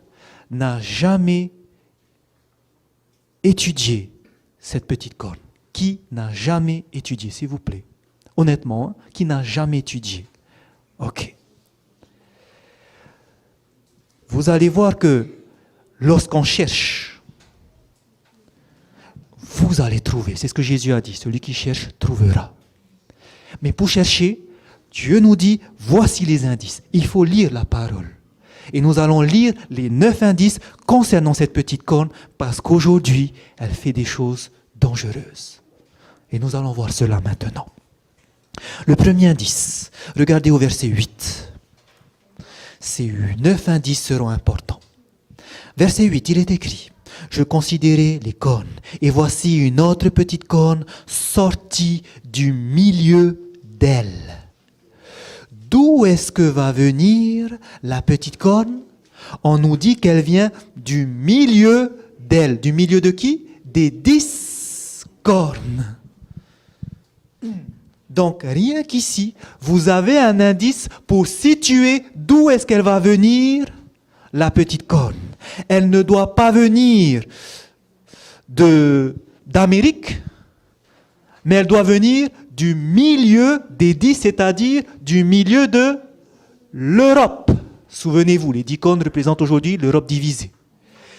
S1: n'a jamais étudié cette petite corne? Qui n'a jamais étudié, s'il vous plaît? Honnêtement, qui n'a jamais étudié? Ok. Vous allez voir que lorsqu'on cherche, vous allez trouver. C'est ce que Jésus a dit. Celui qui cherche trouvera. Mais pour chercher, Dieu nous dit, voici les indices. Il faut lire la parole. Et nous allons lire les 9 indices concernant cette petite corne parce qu'aujourd'hui, elle fait des choses dangereuses. Et nous allons voir cela maintenant. Le premier indice, regardez au verset 8. Ces 9 indices seront importants. Verset 8, il est écrit, « Je considérais les cornes, et voici une autre petite corne sortie du milieu d'elle. » D'où est-ce que va venir la petite corne? On nous dit qu'elle vient du milieu d'elle. Du milieu de qui? Des 10 cornes. Donc, rien qu'ici, vous avez un indice pour situer d'où est-ce qu'elle va venir, la petite corne. Elle ne doit pas venir d'Amérique, mais elle doit venir du milieu des 10, c'est-à-dire du milieu de l'Europe. Souvenez-vous, les 10 cornes représentent aujourd'hui l'Europe divisée.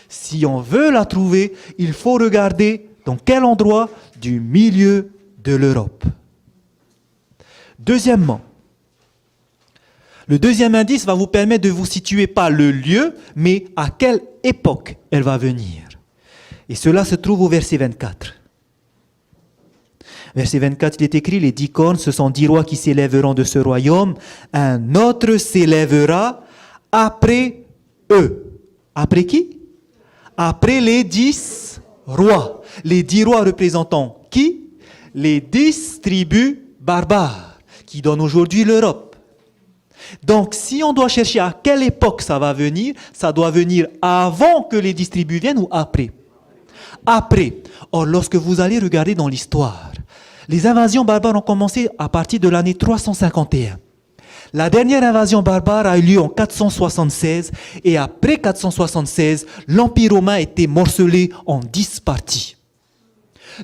S1: Si on veut la trouver, il faut regarder dans quel endroit du milieu de l'Europe. Deuxièmement, le deuxième indice va vous permettre de vous situer pas le lieu, mais à quelle époque elle va venir. Et cela se trouve au verset 24. Verset 24, il est écrit, les 10 cornes, ce sont 10 rois qui s'élèveront de ce royaume. Un autre s'élèvera après eux. Après qui? Après les 10 rois. Les 10 rois représentant qui? Les 10 tribus barbares qui donnent aujourd'hui l'Europe. Donc, si on doit chercher à quelle époque ça va venir, ça doit venir avant que les 10 tribus viennent ou après? Après. Or, lorsque vous allez regarder dans l'histoire, les invasions barbares ont commencé à partir de l'année 351. La dernière invasion barbare a eu lieu en 476 et après 476, l'Empire romain a été morcelé en 10 parties.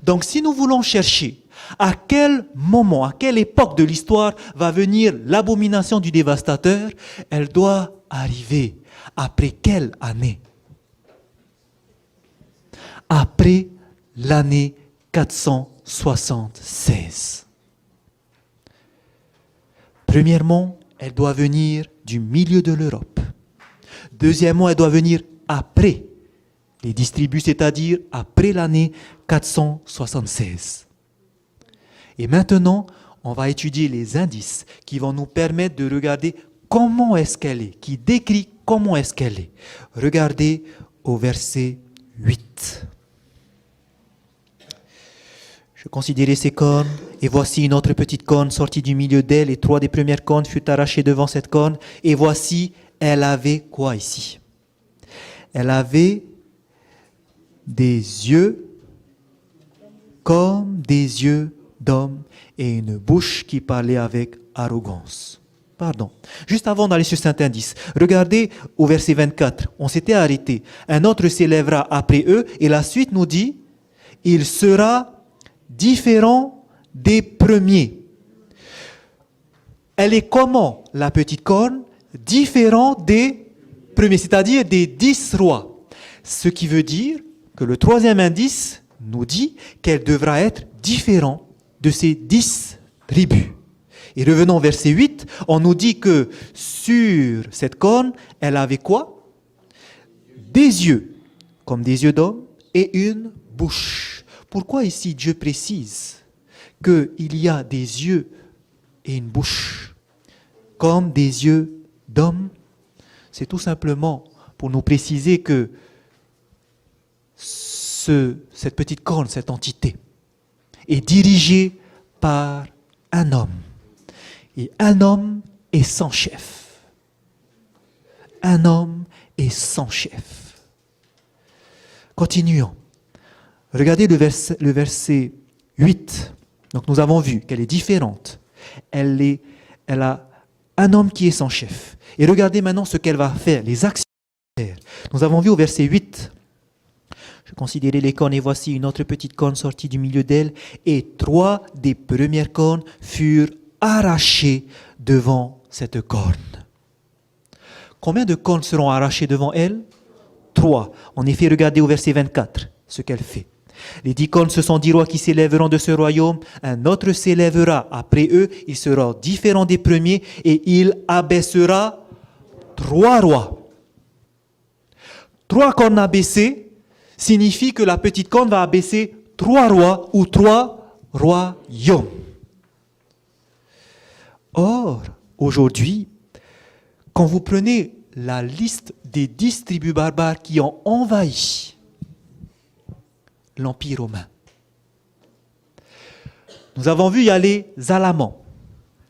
S1: Donc, si nous voulons chercher à quel moment, à quelle époque de l'histoire va venir l'abomination du dévastateur, elle doit arriver après quelle année? Après l'année 476. Premièrement, elle doit venir du milieu de l'Europe. Deuxièmement, elle doit venir après les 10 tribus, c'est-à-dire après l'année 476. Et maintenant, on va étudier les indices qui vont nous permettre de regarder comment est-ce qu'elle est, qui décrit comment est-ce qu'elle est. Regardez au verset 8. Je considérais ces cornes, et voici une autre petite corne sortie du milieu d'elle, et 3 des premières cornes furent arrachées devant cette corne, et voici, elle avait quoi ici? Elle avait des yeux comme des yeux d'homme, et une bouche qui parlait avec arrogance. Pardon. Juste avant d'aller sur Saint-Indice, regardez au verset 24, on s'était arrêté. Un autre s'élèvera après eux, et la suite nous dit, il sera différent des premiers. Elle est comment, la petite corne? Différent des premiers, c'est-à-dire des 10 rois. Ce qui veut dire que le troisième indice nous dit qu'elle devra être différente de ces 10 tribus. Et revenons au verset 8, on nous dit que sur cette corne, elle avait quoi? Des yeux, comme des yeux d'homme, et une bouche. Pourquoi ici Dieu précise qu'il y a des yeux et une bouche, comme des yeux d'homme? C'est tout simplement pour nous préciser que cette petite corne, cette entité, est dirigée par un homme. Et un homme est sans chef. Un homme est sans chef. Continuons. Regardez le verset 8. Donc nous avons vu qu'elle est différente. Elle a un homme qui est sans chef. Et regardez maintenant ce qu'elle va faire, les actions qu'elle va faire. Nous avons vu au verset 8. Je considérais les cornes et voici une autre petite corne sortie du milieu d'elle et 3 des premières cornes furent arrachées devant cette corne. Combien de cornes seront arrachées devant elle? 3. En effet, regardez au verset 24 ce qu'elle fait. Les 10 cornes, ce sont 10 rois qui s'élèveront de ce royaume. Un autre s'élèvera après eux. Il sera différent des premiers et il abaissera 3 rois. 3 cornes abaissées signifie que la petite corne va abaisser 3 rois ou 3 royaumes. Or, aujourd'hui, quand vous prenez la liste des 10 tribus barbares qui ont envahi l'Empire romain, nous avons vu il y a les Alamans,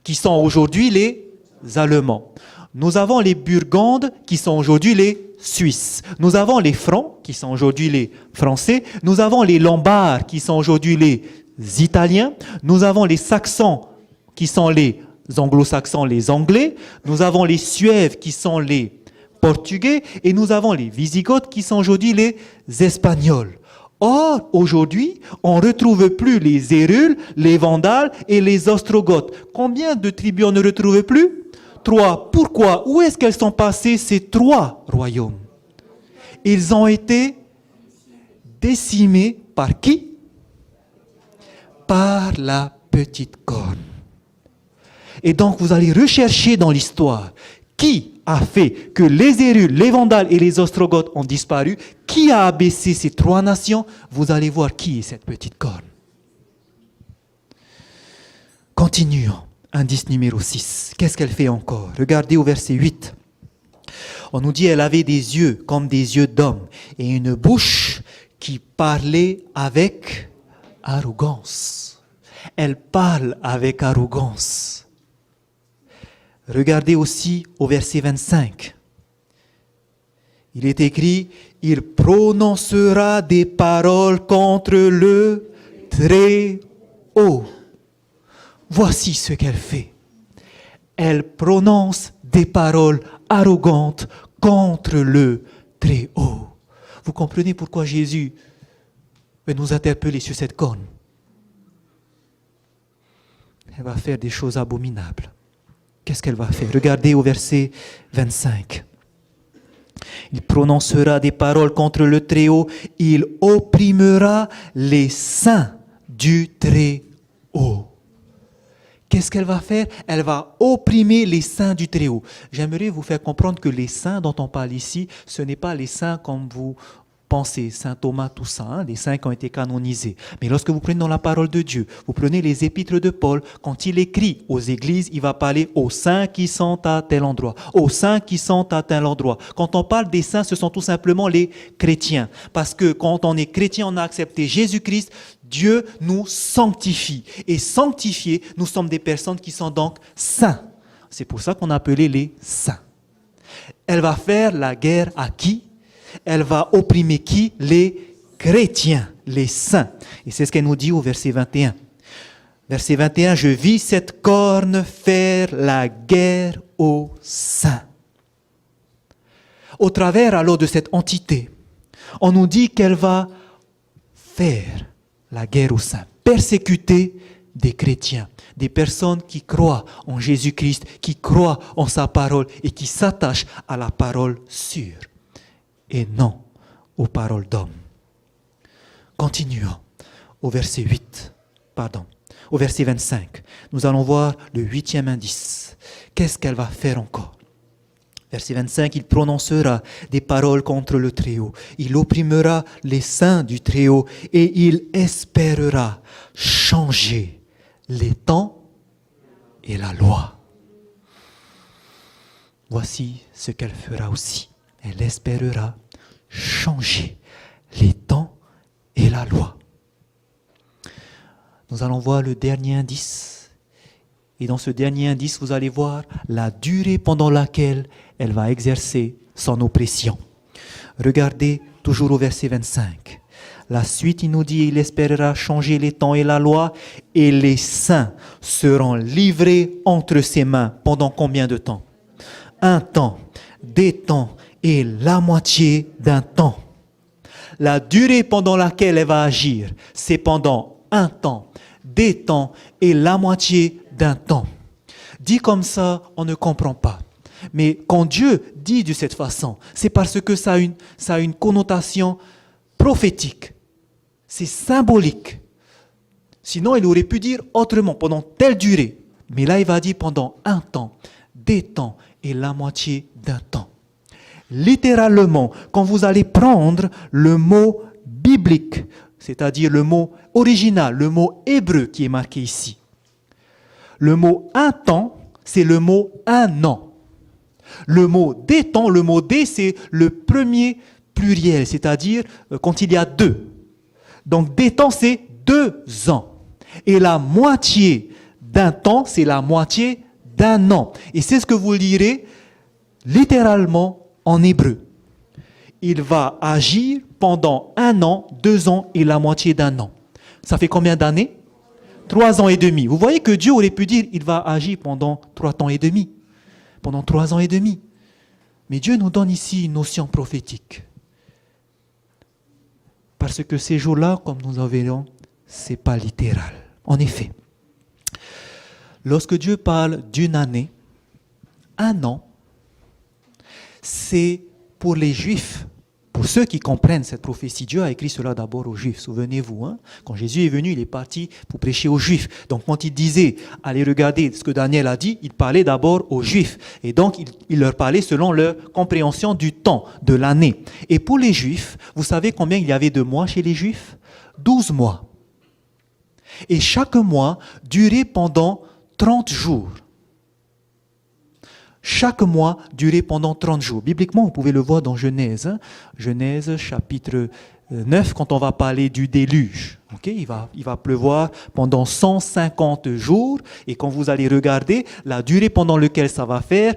S1: qui sont aujourd'hui les Allemands. Nous avons les Burgondes, qui sont aujourd'hui les Suisses. Nous avons les Francs, qui sont aujourd'hui les Français. Nous avons les Lombards, qui sont aujourd'hui les Italiens. Nous avons les Saxons, qui sont les Anglo-Saxons, les Anglais. Nous avons les Suèves, qui sont les Portugais. Et nous avons les Wisigoths, qui sont aujourd'hui les Espagnols. Or, aujourd'hui, on ne retrouve plus les Hérules, les Vandales et les Ostrogoths. Combien de tribus on ne retrouve plus? 3. Pourquoi? Où est-ce qu'elles sont passées, ces 3 royaumes? Ils ont été décimés par qui? Par la petite corne. Et donc, vous allez rechercher dans l'histoire qui a fait que les Hérules, les Vandales et les Ostrogoths ont disparu. Qui a abaissé ces 3 nations? Vous allez voir qui est cette petite corne. Continuons. Indice numéro 6. Qu'est-ce qu'elle fait encore? Regardez au verset 8. On nous dit qu'elle avait des yeux comme des yeux d'homme et une bouche qui parlait avec arrogance. Elle parle avec arrogance. Regardez aussi au verset 25. Il est écrit, il prononcera des paroles contre le Très-Haut. Voici ce qu'elle fait. Elle prononce des paroles arrogantes contre le Très-Haut. Vous comprenez pourquoi Jésus veut nous interpeller sur cette corne? Elle va faire des choses abominables. Qu'est-ce qu'elle va faire? Regardez au verset 25. Il prononcera des paroles contre le Très-Haut. Il opprimera les saints du Très-Haut. Qu'est-ce qu'elle va faire? Elle va opprimer les saints du Très-Haut. J'aimerais vous faire comprendre que les saints dont on parle ici, ce n'est pas les saints comme vous pensez, Saint Thomas, tout ça, les saints qui ont été canonisés. Mais lorsque vous prenez dans la parole de Dieu, vous prenez les épîtres de Paul, quand il écrit aux églises, il va parler aux saints qui sont à tel endroit, aux saints qui sont à tel endroit. Quand on parle des saints, ce sont tout simplement les chrétiens. Parce que quand on est chrétien, on a accepté Jésus-Christ, Dieu nous sanctifie. Et sanctifiés, nous sommes des personnes qui sont donc saints. C'est pour ça qu'on a appelé les saints. Elle va faire la guerre à qui? Elle va opprimer qui? Les chrétiens, les saints. Et c'est ce qu'elle nous dit au verset 21. Verset 21, je vis cette corne faire la guerre aux saints. Au travers alors de cette entité, on nous dit qu'elle va faire la guerre aux saints, persécuter des chrétiens, des personnes qui croient en Jésus-Christ, qui croient en sa parole et qui s'attachent à la parole sûre et non aux paroles d'hommes. Continuons au verset 25. Nous allons voir le 8e indice. Qu'est-ce qu'elle va faire encore? Verset 25, il prononcera des paroles contre le Très-Haut. Il opprimera les saints du Très-Haut et il espérera changer les temps et la loi. Voici ce qu'elle fera aussi. Elle espérera changer les temps et la loi. Nous allons voir le dernier indice. Et dans ce dernier indice, vous allez voir la durée pendant laquelle elle va exercer son oppression. Regardez toujours au verset 25. La suite, il nous dit, il espérera changer les temps et la loi, et les saints seront livrés entre ses mains. Pendant combien de temps? Un temps, des temps et la moitié d'un temps. La durée pendant laquelle elle va agir, c'est pendant un temps, des temps et la moitié d'un temps. Dit comme ça, on ne comprend pas. Mais quand Dieu dit de cette façon, c'est parce que ça a une connotation prophétique. C'est symbolique. Sinon, il aurait pu dire autrement, pendant telle durée. Mais là, il va dire pendant un temps, des temps et la moitié d'un temps. Littéralement, quand vous allez prendre le mot biblique, c'est-à-dire le mot original, le mot hébreu qui est marqué ici, le mot un temps, c'est le mot un an. Le mot des temps, le mot des, c'est le premier pluriel, c'est-à-dire quand il y a deux. Donc des temps, c'est 2 ans. Et la moitié d'un temps, c'est la moitié d'un an. Et c'est ce que vous lirez littéralement en hébreu. Il va agir pendant 1 an, 2 ans et la moitié d'un an. Ça fait combien d'années? 3 ans et demi. Vous voyez que Dieu aurait pu dire il va agir pendant 3 ans et demi. Pendant 3 ans et demi. Mais Dieu nous donne ici une notion prophétique. Parce que ces jours-là, comme nous en verrons, ce n'est pas littéral. En effet, lorsque Dieu parle d'une année, 1 an, c'est pour les Juifs, pour ceux qui comprennent cette prophétie. Dieu a écrit cela d'abord aux Juifs. Souvenez-vous, quand Jésus est venu, il est parti pour prêcher aux Juifs. Donc quand il disait, allez regarder ce que Daniel a dit, il parlait d'abord aux Juifs. Et donc il leur parlait selon leur compréhension du temps, de l'année. Et pour les Juifs, vous savez combien il y avait de mois chez les Juifs? 12 mois. Et chaque mois durait pendant 30 jours. Chaque mois durait pendant 30 jours. Bibliquement, vous pouvez le voir dans Genèse. Genèse chapitre 9, quand on va parler du déluge. Okay? Il va pleuvoir pendant 150 jours. Et quand vous allez regarder, la durée pendant laquelle ça va faire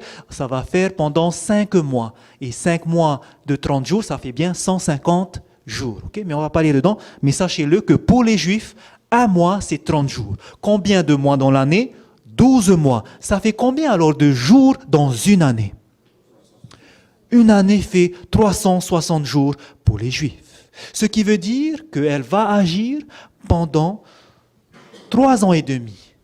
S1: pendant 5 mois. Et 5 mois de 30 jours, ça fait bien 150 jours. Okay? Mais on va pas aller dedans. Mais sachez-le que pour les Juifs, 1 mois, c'est 30 jours. Combien de mois dans l'année? 12 mois. Ça fait combien alors de jours dans une année? Une année fait 360 jours pour les Juifs. Ce qui veut dire qu'elle va agir pendant 3 ans et demi.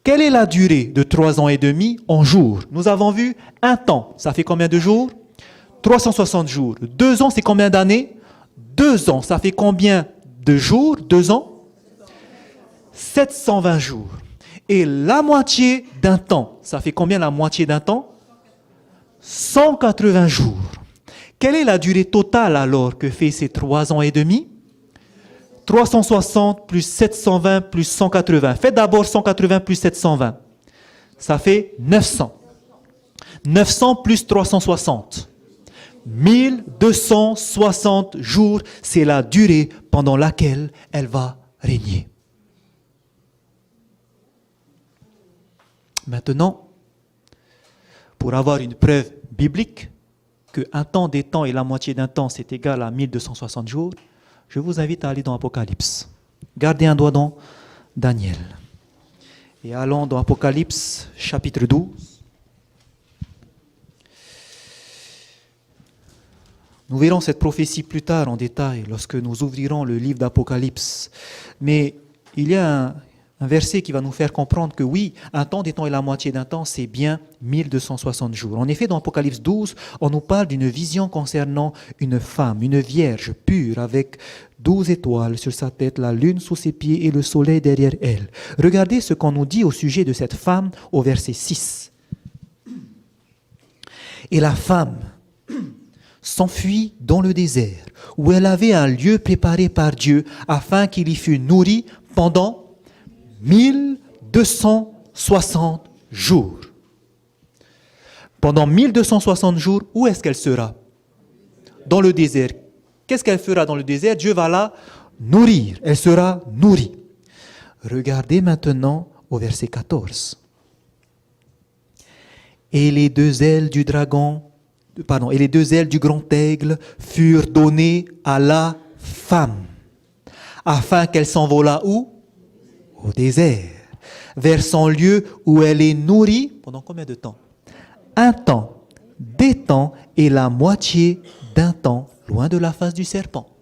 S1: Quelle est la durée de 3 ans et demi en jours? Nous avons vu un temps. Ça fait combien de jours? 360 jours. 2 ans, c'est combien d'années? 2 ans. Ça fait combien de jours? 2 ans? 720 jours. Et la moitié d'un temps, ça fait combien la moitié d'un temps? 180 jours. Quelle est la durée totale alors que fait ces 3 ans et demi? 360 plus 720 plus 180. Faites d'abord 180 plus 720. Ça fait 900. 900 plus 360. 1260 jours, c'est la durée pendant laquelle elle va régner. Maintenant, pour avoir une preuve biblique que un temps, des temps et la moitié d'un temps, c'est égal à 1260 jours, je vous invite à aller dans Apocalypse. Gardez un doigt dans Daniel. Et allons dans Apocalypse chapitre 12. Nous verrons cette prophétie plus tard en détail lorsque nous ouvrirons le livre d'Apocalypse. Mais il y a un verset qui va nous faire comprendre que oui, un temps des temps et la moitié d'un temps, c'est bien 1260 jours. En effet, dans Apocalypse 12, on nous parle d'une vision concernant une femme, une vierge pure avec 12 étoiles sur sa tête, la lune sous ses pieds et le soleil derrière elle. Regardez ce qu'on nous dit au sujet de cette femme au verset 6. Et la femme s'enfuit dans le désert, où elle avait un lieu préparé par Dieu afin qu'il y fût nourri pendant 1260 jours. Pendant 1260 jours, où est-ce qu'elle sera? Dans le désert. Qu'est-ce qu'elle fera dans le désert? Dieu va la nourrir. Elle sera nourrie. Regardez maintenant au verset 14. Et les deux ailes du dragon, et les deux ailes du grand aigle furent données à la femme, afin qu'elle s'envolât où? Au désert, vers son lieu où elle est nourrie. Pendant combien de temps? Un temps, des temps et la moitié d'un temps, loin de la face du serpent.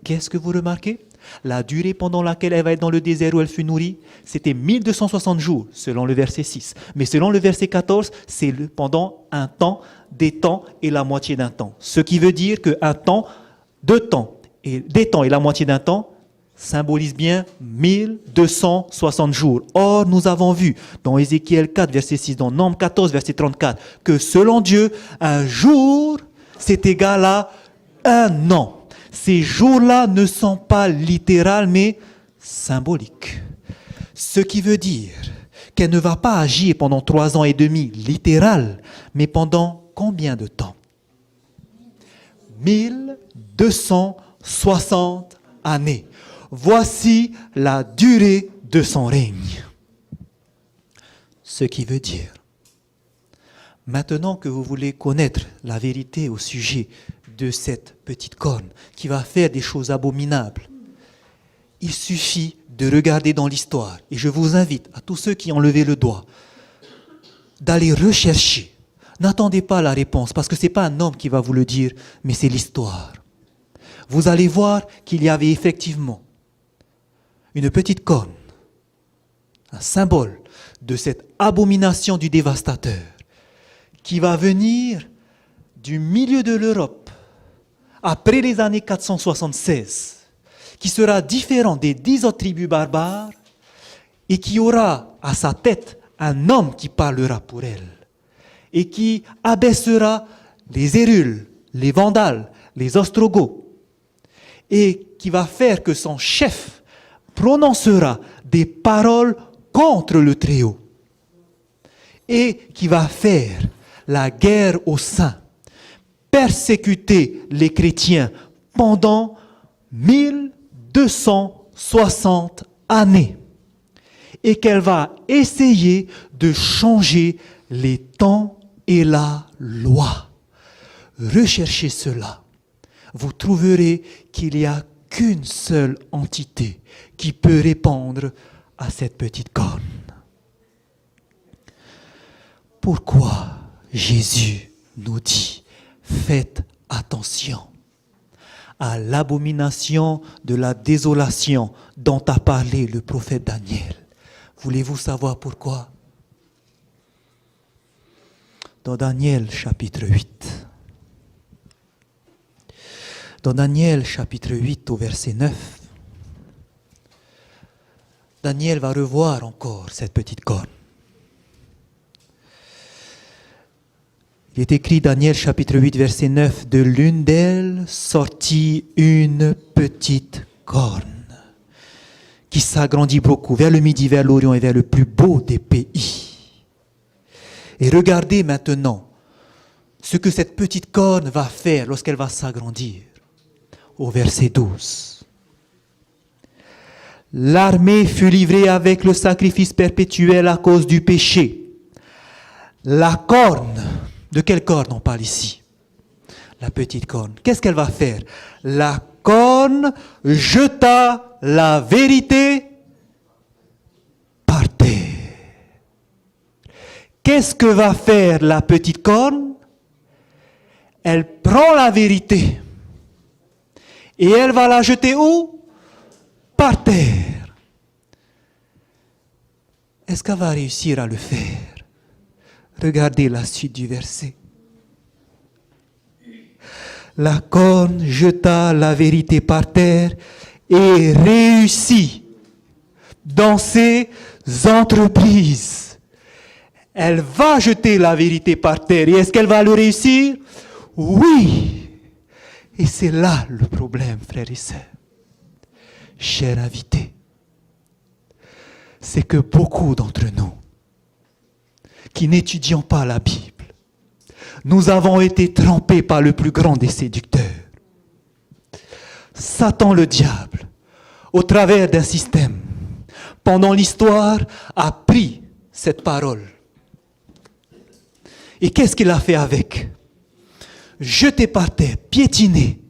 S1: Qu'est-ce que vous remarquez? La durée pendant laquelle elle va être dans le désert où elle fut nourrie, c'était 1260 jours, selon le verset 6. Mais selon le verset 14, c'est pendant un temps, des temps et la moitié d'un temps. Ce qui veut dire qu'un temps, deux temps, et des temps et la moitié d'un temps, symbolise bien 1260 jours. Or, nous avons vu dans Ézéchiel 4, verset 6, dans Nombre 14, verset 34, que selon Dieu, un jour, c'est égal à un an. Ces jours-là ne sont pas littéraux, mais symboliques. Ce qui veut dire qu'elle ne va pas agir pendant 3 ans et demi, littéral, mais pendant combien de temps? 1260 années. Voici la durée de son règne. Ce qui veut dire, maintenant que vous voulez connaître la vérité au sujet de cette petite corne qui va faire des choses abominables, il suffit de regarder dans l'histoire. Et je vous invite, à tous ceux qui ont levé le doigt, d'aller rechercher. N'attendez pas la réponse, parce que ce n'est pas un homme qui va vous le dire, mais c'est l'histoire. Vous allez voir qu'il y avait effectivement une petite corne, un symbole de cette abomination du dévastateur, qui va venir du milieu de l'Europe, après les années 476, qui sera différent des 10 autres tribus barbares, et qui aura à sa tête un homme qui parlera pour elle, et qui abaissera les Hérules, les Vandales, les Ostrogoths, et qui va faire que son chef prononcera des paroles contre le Très-Haut, et qui va faire la guerre aux saints, persécuter les chrétiens pendant 1260 années, et qu'elle va essayer de changer les temps et la loi. Recherchez cela. Vous trouverez qu'il n'y a qu'une seule entité qui peut répondre à cette petite corne. Pourquoi Jésus nous dit « Faites attention à l'abomination de la désolation dont a parlé le prophète Daniel ». Voulez-vous savoir pourquoi? Dans Daniel chapitre 8. Dans Daniel chapitre 8 au verset 9, Daniel va revoir encore cette petite corne. Il est écrit, Daniel chapitre 8 verset 9, « De l'une d'elles sortit une petite corne qui s'agrandit beaucoup vers le midi, vers l'Orient et vers le plus beau des pays. » Et regardez maintenant ce que cette petite corne va faire lorsqu'elle va s'agrandir. Au verset 12. L'armée fut livrée avec le sacrifice perpétuel à cause du péché. La corne, de quelle corne on parle ici? La petite corne. Qu'est-ce qu'elle va faire? La corne jeta la vérité qu'est-ce que va faire la petite corne? Elle prend la vérité et elle va la jeter où? Par terre. Est-ce qu'elle va réussir à le faire? Regardez la suite du verset. La corne jeta la vérité par terre et réussit dans ses entreprises. Elle va jeter la vérité par terre. Et est-ce qu'elle va le réussir? Oui. Et c'est là le problème, frères et sœurs. Chers invités, c'est que beaucoup d'entre nous, qui n'étudions pas la Bible, nous avons été trempés par le plus grand des séducteurs. Satan le diable, au travers d'un système, pendant l'histoire, a pris cette parole. Et qu'est-ce qu'il a fait avec? Jeté par terre, piétiné.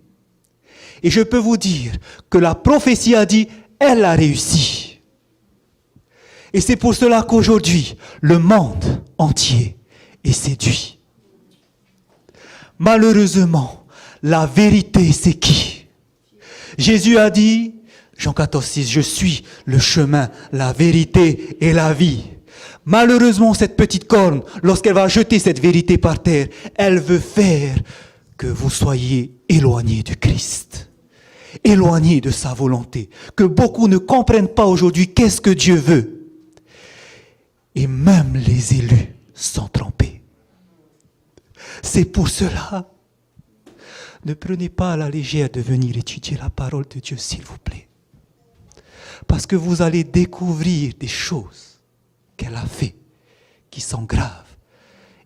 S1: Et je peux vous dire que la prophétie a dit, elle a réussi. Et c'est pour cela qu'aujourd'hui, le monde entier est séduit. Malheureusement, la vérité, c'est qui? Jésus a dit, Jean 14,6, je suis le chemin, la vérité et la vie. Malheureusement, cette petite corne, lorsqu'elle va jeter cette vérité par terre, elle veut faire que vous soyez éloignés du Christ, éloignés de sa volonté, que beaucoup ne comprennent pas aujourd'hui qu'est-ce que Dieu veut. Et même les élus sont trompés. C'est pour cela, ne prenez pas à la légère de venir étudier la parole de Dieu, s'il vous plaît. Parce que vous allez découvrir des choses qu'elle a fait, qui sont graves,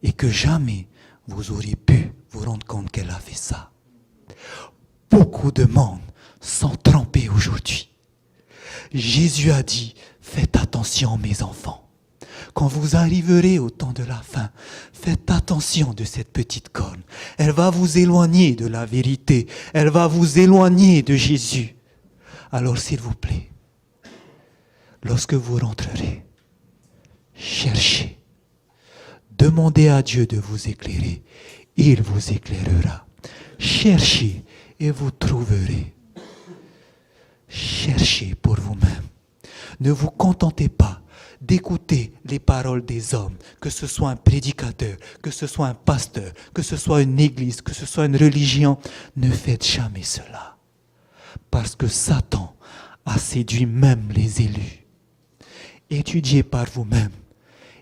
S1: et que jamais vous auriez pu vous rendre compte qu'elle a fait ça. Beaucoup de monde sont trompés aujourd'hui. Jésus a dit, faites attention mes enfants. Quand vous arriverez au temps de la fin, faites attention de cette petite corne. Elle va vous éloigner de la vérité. Elle va vous éloigner de Jésus. Alors s'il vous plaît, lorsque vous rentrerez, cherchez. Demandez à Dieu de vous éclairer. Il vous éclairera. Cherchez et vous trouverez. Cherchez pour vous-même. Ne vous contentez pas d'écouter les paroles des hommes, que ce soit un prédicateur, que ce soit un pasteur, que ce soit une église, que ce soit une religion. Ne faites jamais cela. Parce que Satan a séduit même les élus. Étudiez par vous-même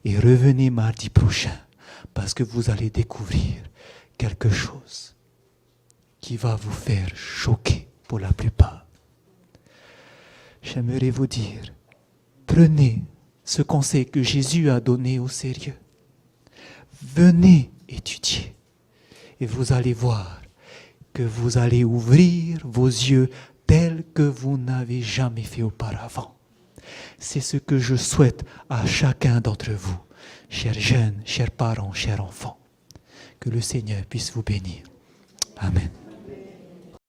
S1: et revenez mardi prochain parce que vous allez découvrir quelque chose qui va vous faire choquer pour la plupart. J'aimerais vous dire, prenez ce conseil que Jésus a donné au sérieux. Venez étudier et vous allez voir que vous allez ouvrir vos yeux tels que vous n'avez jamais fait auparavant. C'est ce que je souhaite à chacun d'entre vous, chers jeunes, chers parents, chers enfants. Que le Seigneur puisse vous bénir. Amen.